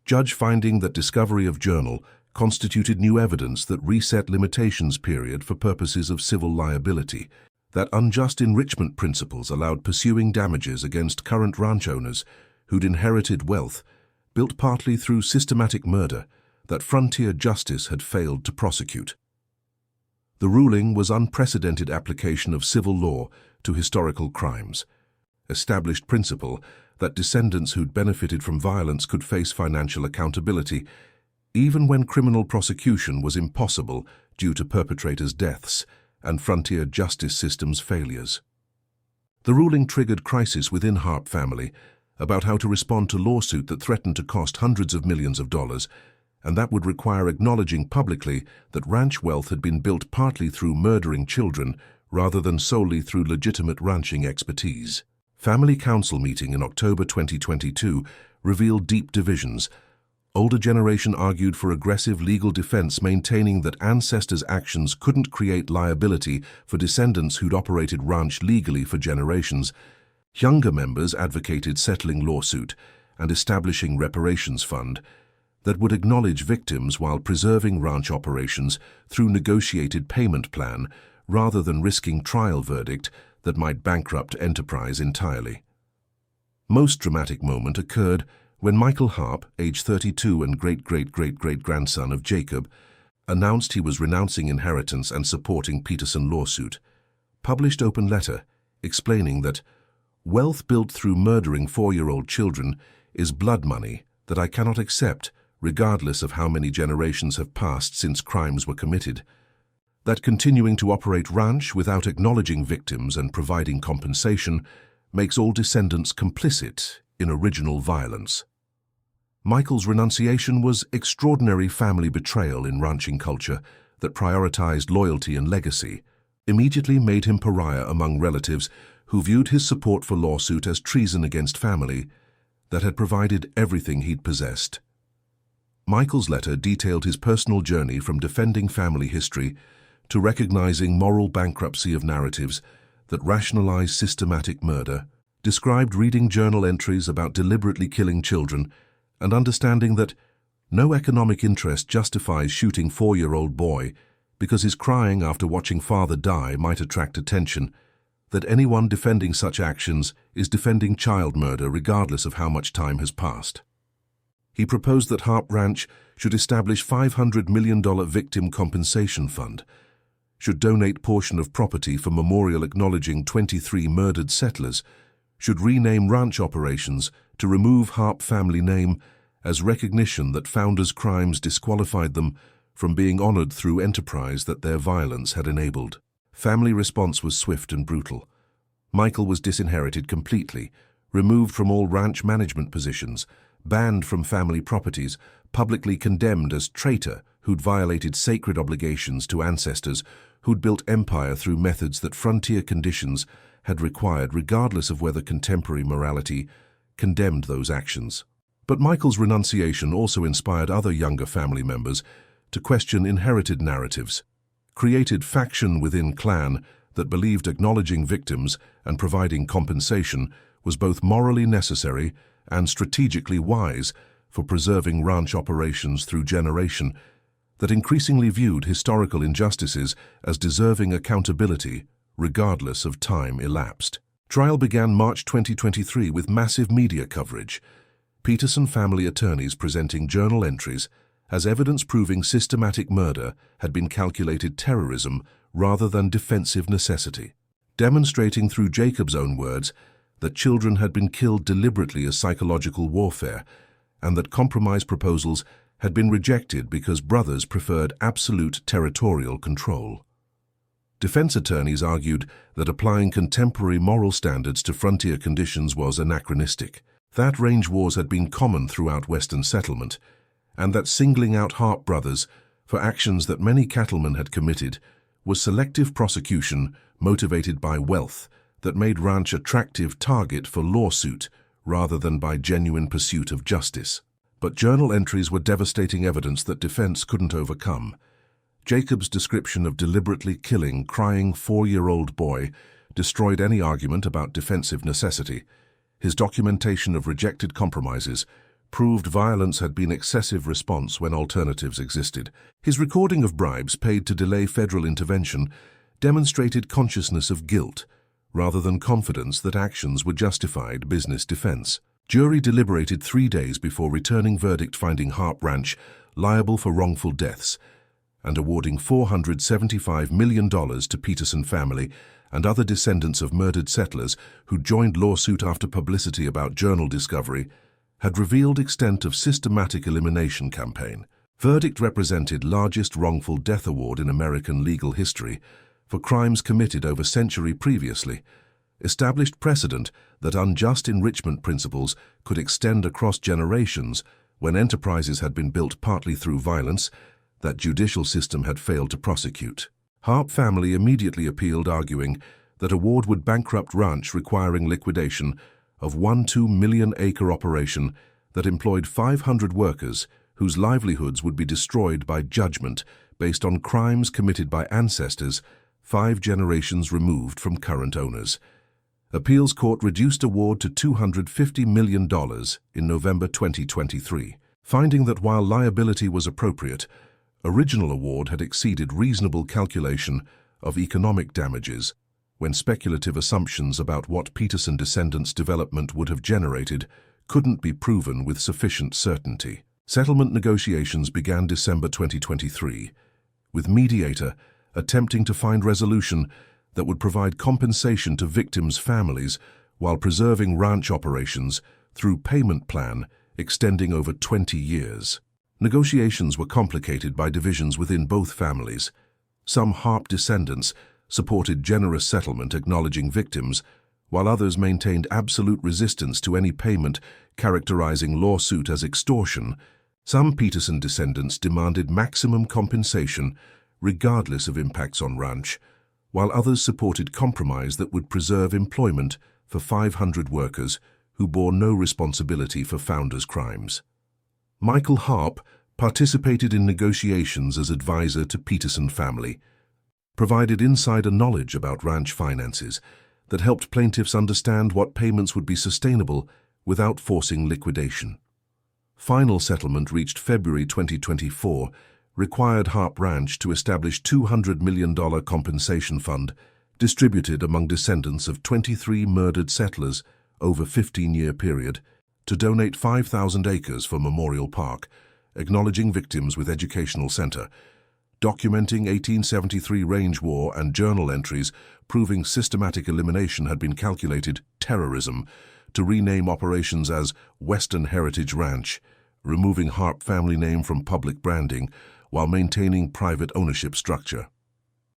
Judge finding that discovery of journal constituted new evidence that reset limitations period for purposes of civil liability, that unjust enrichment principles allowed pursuing damages against current ranch owners who'd inherited wealth, built partly through systematic murder, that frontier justice had failed to prosecute. The ruling was unprecedented application of civil law to historical crimes, established principle that descendants who'd benefited from violence could face financial accountability, even when criminal prosecution was impossible due to perpetrators' deaths and frontier justice systems' failures. The ruling triggered crisis within Harpe family about how to respond to lawsuit that threatened to cost hundreds of millions of dollars, and that would require acknowledging publicly that ranch wealth had been built partly through murdering children rather than solely through legitimate ranching expertise. Family Council meeting in October 2022 revealed deep divisions. Older generation argued for aggressive legal defense, maintaining that ancestors' actions couldn't create liability for descendants who'd operated ranch legally for generations. Younger members advocated settling lawsuit and establishing reparations fund that would acknowledge victims while preserving ranch operations through negotiated payment plan rather than risking trial verdict that might bankrupt enterprise entirely. Most dramatic moment occurred when Michael Harpe, age 32 and great-great-great-great-grandson of Jacob, announced he was renouncing inheritance and supporting Peterson lawsuit. Published open letter explaining that wealth built through murdering 4-year-old children is blood money that I cannot accept regardless of how many generations have passed since crimes were committed. That continuing to operate ranch without acknowledging victims and providing compensation makes all descendants complicit in original violence. Michael's renunciation was extraordinary family betrayal in ranching culture that prioritized loyalty and legacy, immediately made him pariah among relatives who viewed his support for lawsuit as treason against family that had provided everything he'd possessed. Michael's letter detailed his personal journey from defending family history to recognizing moral bankruptcy of narratives that rationalize systematic murder, described reading journal entries about deliberately killing children, and understanding that no economic interest justifies shooting 4-year-old boy because his crying after watching father die might attract attention, that anyone defending such actions is defending child murder regardless of how much time has passed. He proposed that Harpe Ranch should establish $500 million victim compensation fund, should donate portion of property for memorial acknowledging 23 murdered settlers, should rename ranch operations to remove Harpe family name as recognition that founders' crimes disqualified them from being honored through enterprise that their violence had enabled. Family response was swift and brutal. Michael was disinherited completely, removed from all ranch management positions, banned from family properties, publicly condemned as traitor who'd violated sacred obligations to ancestors, who'd built empire through methods that frontier conditions had required regardless of whether contemporary morality condemned those actions. But Michael's renunciation also inspired other younger family members to question inherited narratives, created faction within clan that believed acknowledging victims and providing compensation was both morally necessary and strategically wise for preserving ranch operations through generation, that increasingly viewed historical injustices as deserving accountability regardless of time elapsed. Trial began March 2023 with massive media coverage. Peterson family attorneys presenting journal entries as evidence proving systematic murder had been calculated terrorism rather than defensive necessity, demonstrating through Jacob's own words that children had been killed deliberately as psychological warfare and that compromise proposals had been rejected because brothers preferred absolute territorial control. Defense attorneys argued that applying contemporary moral standards to frontier conditions was anachronistic, that range wars had been common throughout Western settlement, and that singling out Harpe Brothers for actions that many cattlemen had committed was selective prosecution motivated by wealth that made ranch attractive target for lawsuit rather than by genuine pursuit of justice. But journal entries were devastating evidence that defense couldn't overcome. Jacob's description of deliberately killing crying 4-year-old boy destroyed any argument about defensive necessity. His documentation of rejected compromises proved violence had been excessive response when alternatives existed. His recording of bribes paid to delay federal intervention demonstrated consciousness of guilt rather than confidence that actions were justified business defense. Jury deliberated 3 days before returning verdict finding Harpe Ranch liable for wrongful deaths, and awarding $475 million to Peterson family and other descendants of murdered settlers who joined lawsuit after publicity about journal discovery, had revealed extent of systematic elimination campaign. Verdict represented largest wrongful death award in American legal history for crimes committed over century previously, established precedent that unjust enrichment principles could extend across generations when enterprises had been built partly through violence that judicial system had failed to prosecute. Harpe family immediately appealed, arguing that award would bankrupt ranch requiring liquidation of 1.2 million acre operation that employed 500 workers whose livelihoods would be destroyed by judgment based on crimes committed by ancestors 5 generations removed from current owners. Appeals court reduced award to $250 million in November 2023, finding that while liability was appropriate, original award had exceeded reasonable calculation of economic damages when speculative assumptions about what Peterson descendants' development would have generated couldn't be proven with sufficient certainty. Settlement negotiations began December 2023, with mediator attempting to find resolution that would provide compensation to victims' families while preserving ranch operations through payment plan extending over 20 years. Negotiations were complicated by divisions within both families. Some Harpe descendants supported generous settlement acknowledging victims, while others maintained absolute resistance to any payment characterizing lawsuit as extortion. Some Peterson descendants demanded maximum compensation regardless of impacts on ranch, while others supported compromise that would preserve employment for 500 workers who bore no responsibility for founders' crimes. Michael Harpe participated in negotiations as advisor to Peterson family, provided insider knowledge about ranch finances that helped plaintiffs understand what payments would be sustainable without forcing liquidation. Final settlement reached February 2024 required Harpe Ranch to establish $200 million compensation fund distributed among descendants of 23 murdered settlers over a 15-year period to donate 5,000 acres for Memorial Park, acknowledging victims with educational center, documenting 1873 range war and journal entries proving systematic elimination had been calculated terrorism to rename operations as Western Heritage Ranch, removing Harpe family name from public branding while maintaining private ownership structure.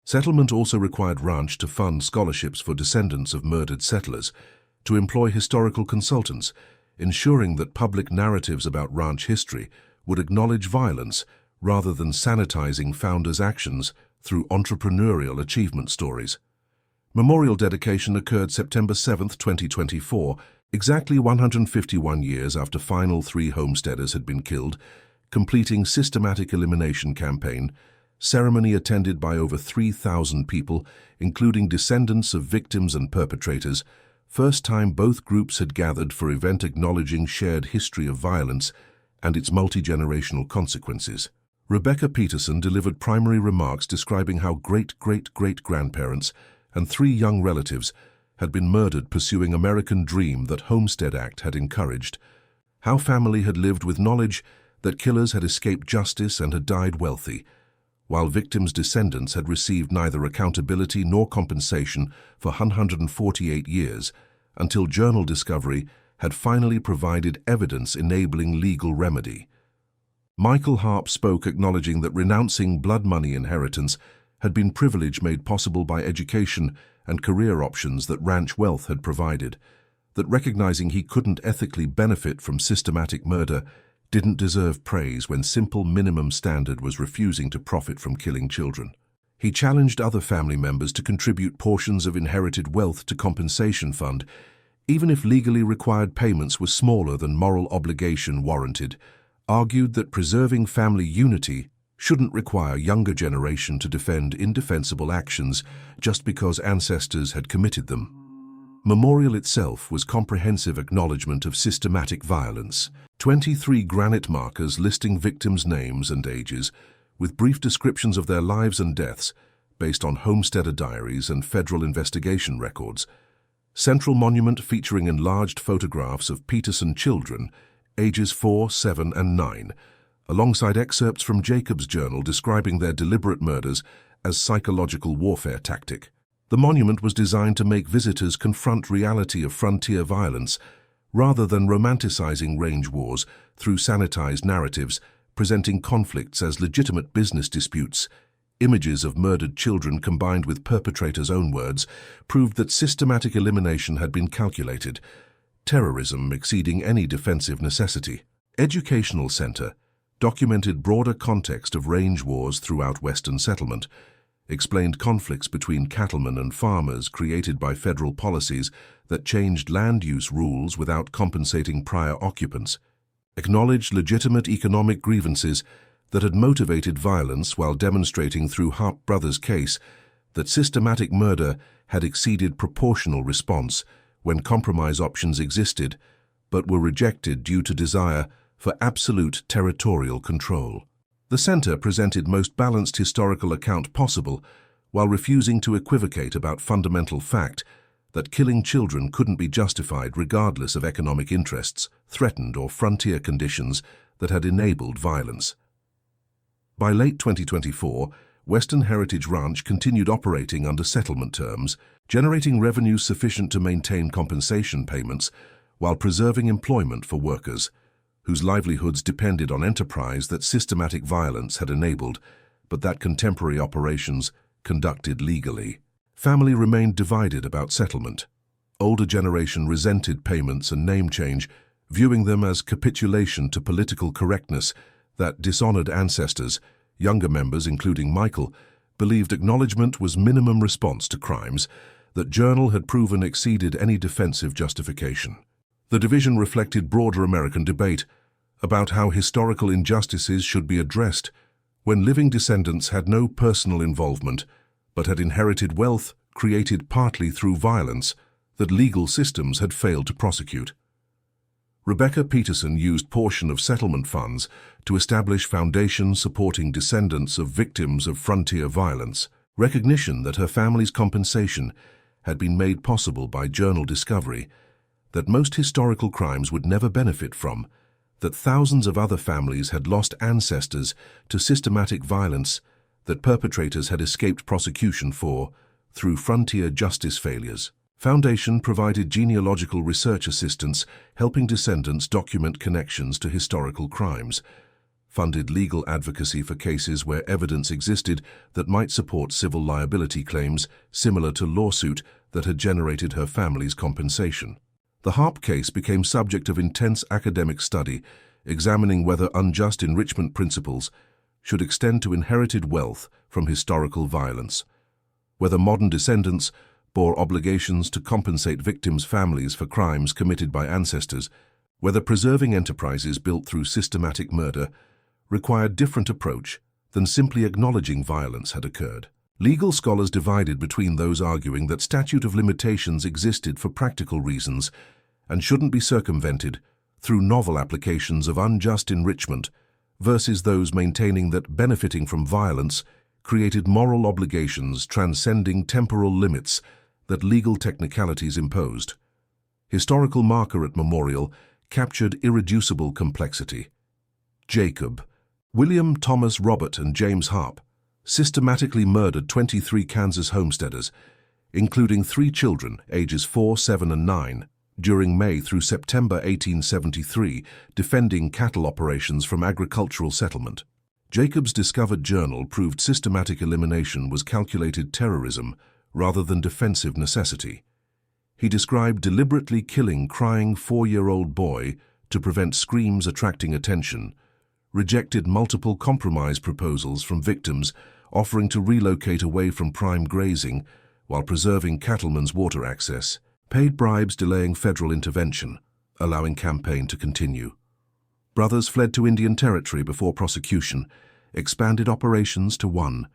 Settlement also required ranch to fund scholarships for descendants of murdered settlers, to employ historical consultants, ensuring that public narratives about ranch history would acknowledge violence rather than sanitizing founders' actions through entrepreneurial achievement stories. Memorial dedication occurred September 7, 2024, exactly 151 years after final 3 homesteaders had been killed, completing systematic elimination campaign, ceremony attended by over 3,000 people, including descendants of victims and perpetrators, first time both groups had gathered for event acknowledging shared history of violence and its multi-generational consequences. Rebecca Peterson delivered primary remarks describing how great-great-great-grandparents and 3 young relatives had been murdered pursuing American dream that Homestead Act had encouraged, how family had lived with knowledge that killers had escaped justice and had died wealthy, while victims' descendants had received neither accountability nor compensation for 148 years, until journal discovery had finally provided evidence enabling legal remedy. Michael Harpe spoke acknowledging that renouncing blood money inheritance had been privilege made possible by education and career options that ranch wealth had provided, that recognizing he couldn't ethically benefit from systematic murder didn't deserve praise when simple minimum standard was refusing to profit from killing children. He challenged other family members to contribute portions of inherited wealth to compensation fund, even if legally required payments were smaller than moral obligation warranted, argued that preserving family unity shouldn't require younger generation to defend indefensible actions just because ancestors had committed them. Memorial itself was comprehensive acknowledgement of systematic violence, 23 granite markers listing victims' names and ages, with brief descriptions of their lives and deaths based on homesteader diaries and federal investigation records. Central monument featuring enlarged photographs of Peterson children, ages 4, 7, and 9, alongside excerpts from Jacob's journal describing their deliberate murders as psychological warfare tactic. The monument was designed to make visitors confront reality of frontier violence rather than romanticizing range wars through sanitized narratives presenting conflicts as legitimate business disputes. Images of murdered children combined with perpetrators' own words proved that systematic elimination had been calculated, terrorism exceeding any defensive necessity. Educational Center documented broader context of range wars throughout Western settlement, explained conflicts between cattlemen and farmers created by federal policies that changed land use rules without compensating prior occupants, acknowledged legitimate economic grievances that had motivated violence while demonstrating through Harpe Brothers' case that systematic murder had exceeded proportional response when compromise options existed but were rejected due to desire for absolute territorial control. The center presented most balanced historical account possible while refusing to equivocate about fundamental fact that killing children couldn't be justified regardless of economic interests, threatened or frontier conditions that had enabled violence. By late 2024, Western Heritage Ranch continued operating under settlement terms, generating revenues sufficient to maintain compensation payments while preserving employment for workers, whose livelihoods depended on enterprise that systematic violence had enabled, but that contemporary operations conducted legally. Family remained divided about settlement. Older generation resented payments and name change, viewing them as capitulation to political correctness that dishonored ancestors. Younger members, including Michael, believed acknowledgement was minimum response to crimes that Journal had proven exceeded any defensive justification. The division reflected broader American debate about how historical injustices should be addressed when living descendants had no personal involvement but had inherited wealth created partly through violence that legal systems had failed to prosecute. Rebecca Peterson used portion of settlement funds to establish foundations supporting descendants of victims of frontier violence, recognition that her family's compensation had been made possible by Journal discovery, that most historical crimes would never benefit from, that thousands of other families had lost ancestors to systematic violence that perpetrators had escaped prosecution for through frontier justice failures. Foundation provided genealogical research assistance, helping descendants document connections to historical crimes, funded legal advocacy for cases where evidence existed that might support civil liability claims similar to lawsuit that had generated her family's compensation. The Harpe case became subject of intense academic study, examining whether unjust enrichment principles should extend to inherited wealth from historical violence, whether modern descendants bore obligations to compensate victims' families for crimes committed by ancestors, whether preserving enterprises built through systematic murder required different approach than simply acknowledging violence had occurred. Legal scholars divided between those arguing that statute of limitations existed for practical reasons and shouldn't be circumvented through novel applications of unjust enrichment versus those maintaining that benefiting from violence created moral obligations transcending temporal limits that legal technicalities imposed. Historical marker at memorial captured irreducible complexity. Jacob, William Thomas Robert and James Harpe, systematically murdered 23 Kansas homesteaders, including 3 children, ages 4, 7, and 9, during May through September 1873, defending cattle operations from agricultural settlement. Jacob's discovered journal proved systematic elimination was calculated terrorism rather than defensive necessity. He described deliberately killing crying 4-year-old boy to prevent screams attracting attention, rejected multiple compromise proposals from victims offering to relocate away from prime grazing while preserving cattlemen's water access, paid bribes delaying federal intervention, allowing campaign to continue. Brothers fled to Indian Territory before prosecution, expanded operations to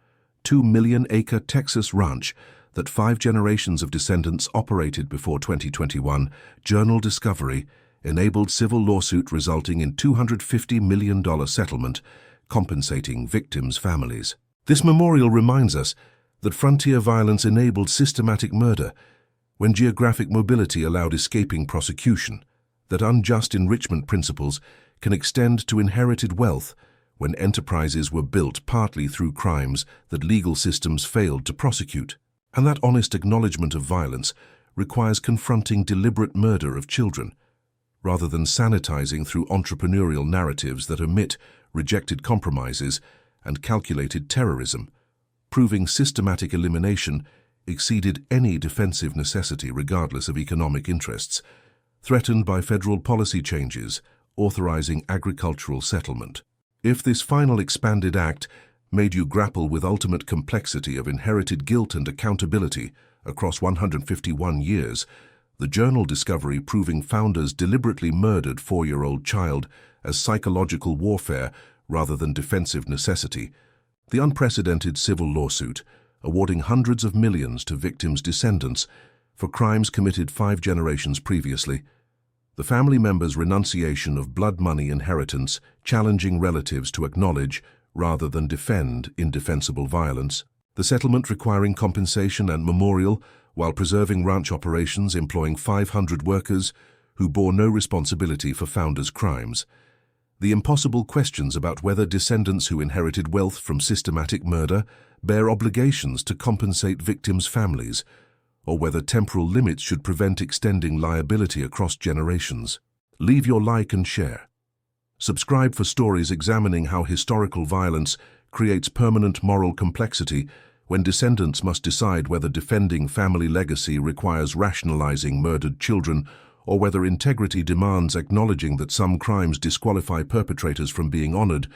2 million-acre Texas ranch that 5 generations of descendants operated before 2021. Journal discovery enabled civil lawsuit resulting in $250 million settlement, compensating victims' families. This memorial reminds us that frontier violence enabled systematic murder when geographic mobility allowed escaping prosecution, that unjust enrichment principles can extend to inherited wealth when enterprises were built partly through crimes that legal systems failed to prosecute. And that honest acknowledgement of violence requires confronting deliberate murder of children, rather than sanitizing through entrepreneurial narratives that omit rejected compromises and calculated terrorism, proving systematic elimination exceeded any defensive necessity regardless of economic interests, threatened by federal policy changes authorizing agricultural settlement. If this final expanded act made you grapple with ultimate complexity of inherited guilt and accountability across 151 years, the journal discovery proving founders deliberately murdered 4-year-old child as psychological warfare rather than defensive necessity, the unprecedented civil lawsuit awarding hundreds of millions to victims' descendants for crimes committed 5 generations previously, the family members' renunciation of blood money inheritance challenging relatives to acknowledge rather than defend indefensible violence, the settlement requiring compensation and memorial while preserving ranch operations employing 500 workers who bore no responsibility for founders' crimes, the impossible questions about whether descendants who inherited wealth from systematic murder bear obligations to compensate victims' families, or whether temporal limits should prevent extending liability across generations. Leave your like and share. Subscribe for stories examining how historical violence creates permanent moral complexity when descendants must decide whether defending family legacy requires rationalizing murdered children or whether integrity demands acknowledging that some crimes disqualify perpetrators from being honored,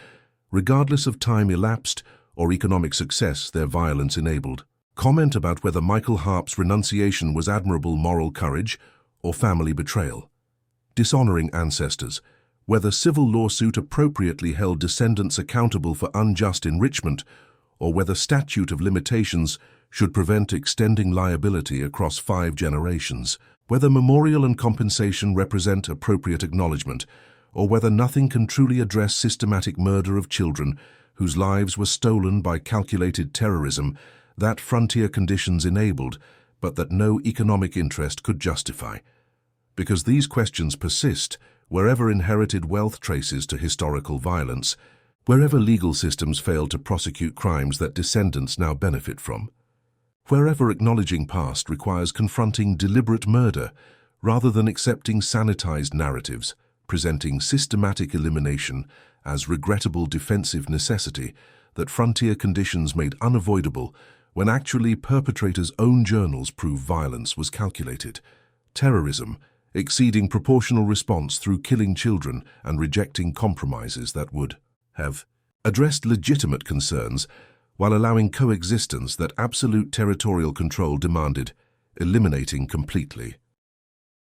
regardless of time elapsed or economic success their violence enabled. Comment about whether Michael Harpe's renunciation was admirable moral courage or family betrayal. Dishonoring ancestors, whether civil lawsuit appropriately held descendants accountable for unjust enrichment, or whether statute of limitations should prevent extending liability across 5 generations, whether memorial and compensation represent appropriate acknowledgement, or whether nothing can truly address systematic murder of children whose lives were stolen by calculated terrorism that frontier conditions enabled, but that no economic interest could justify. Because these questions persist wherever inherited wealth traces to historical violence, wherever legal systems fail to prosecute crimes that descendants now benefit from, wherever acknowledging past requires confronting deliberate murder rather than accepting sanitized narratives, presenting systematic elimination as regrettable defensive necessity that frontier conditions made unavoidable when actually perpetrators' own journals prove violence was calculated, terrorism exceeding proportional response through killing children and rejecting compromises that would have addressed legitimate concerns while allowing coexistence that absolute territorial control demanded, eliminating completely.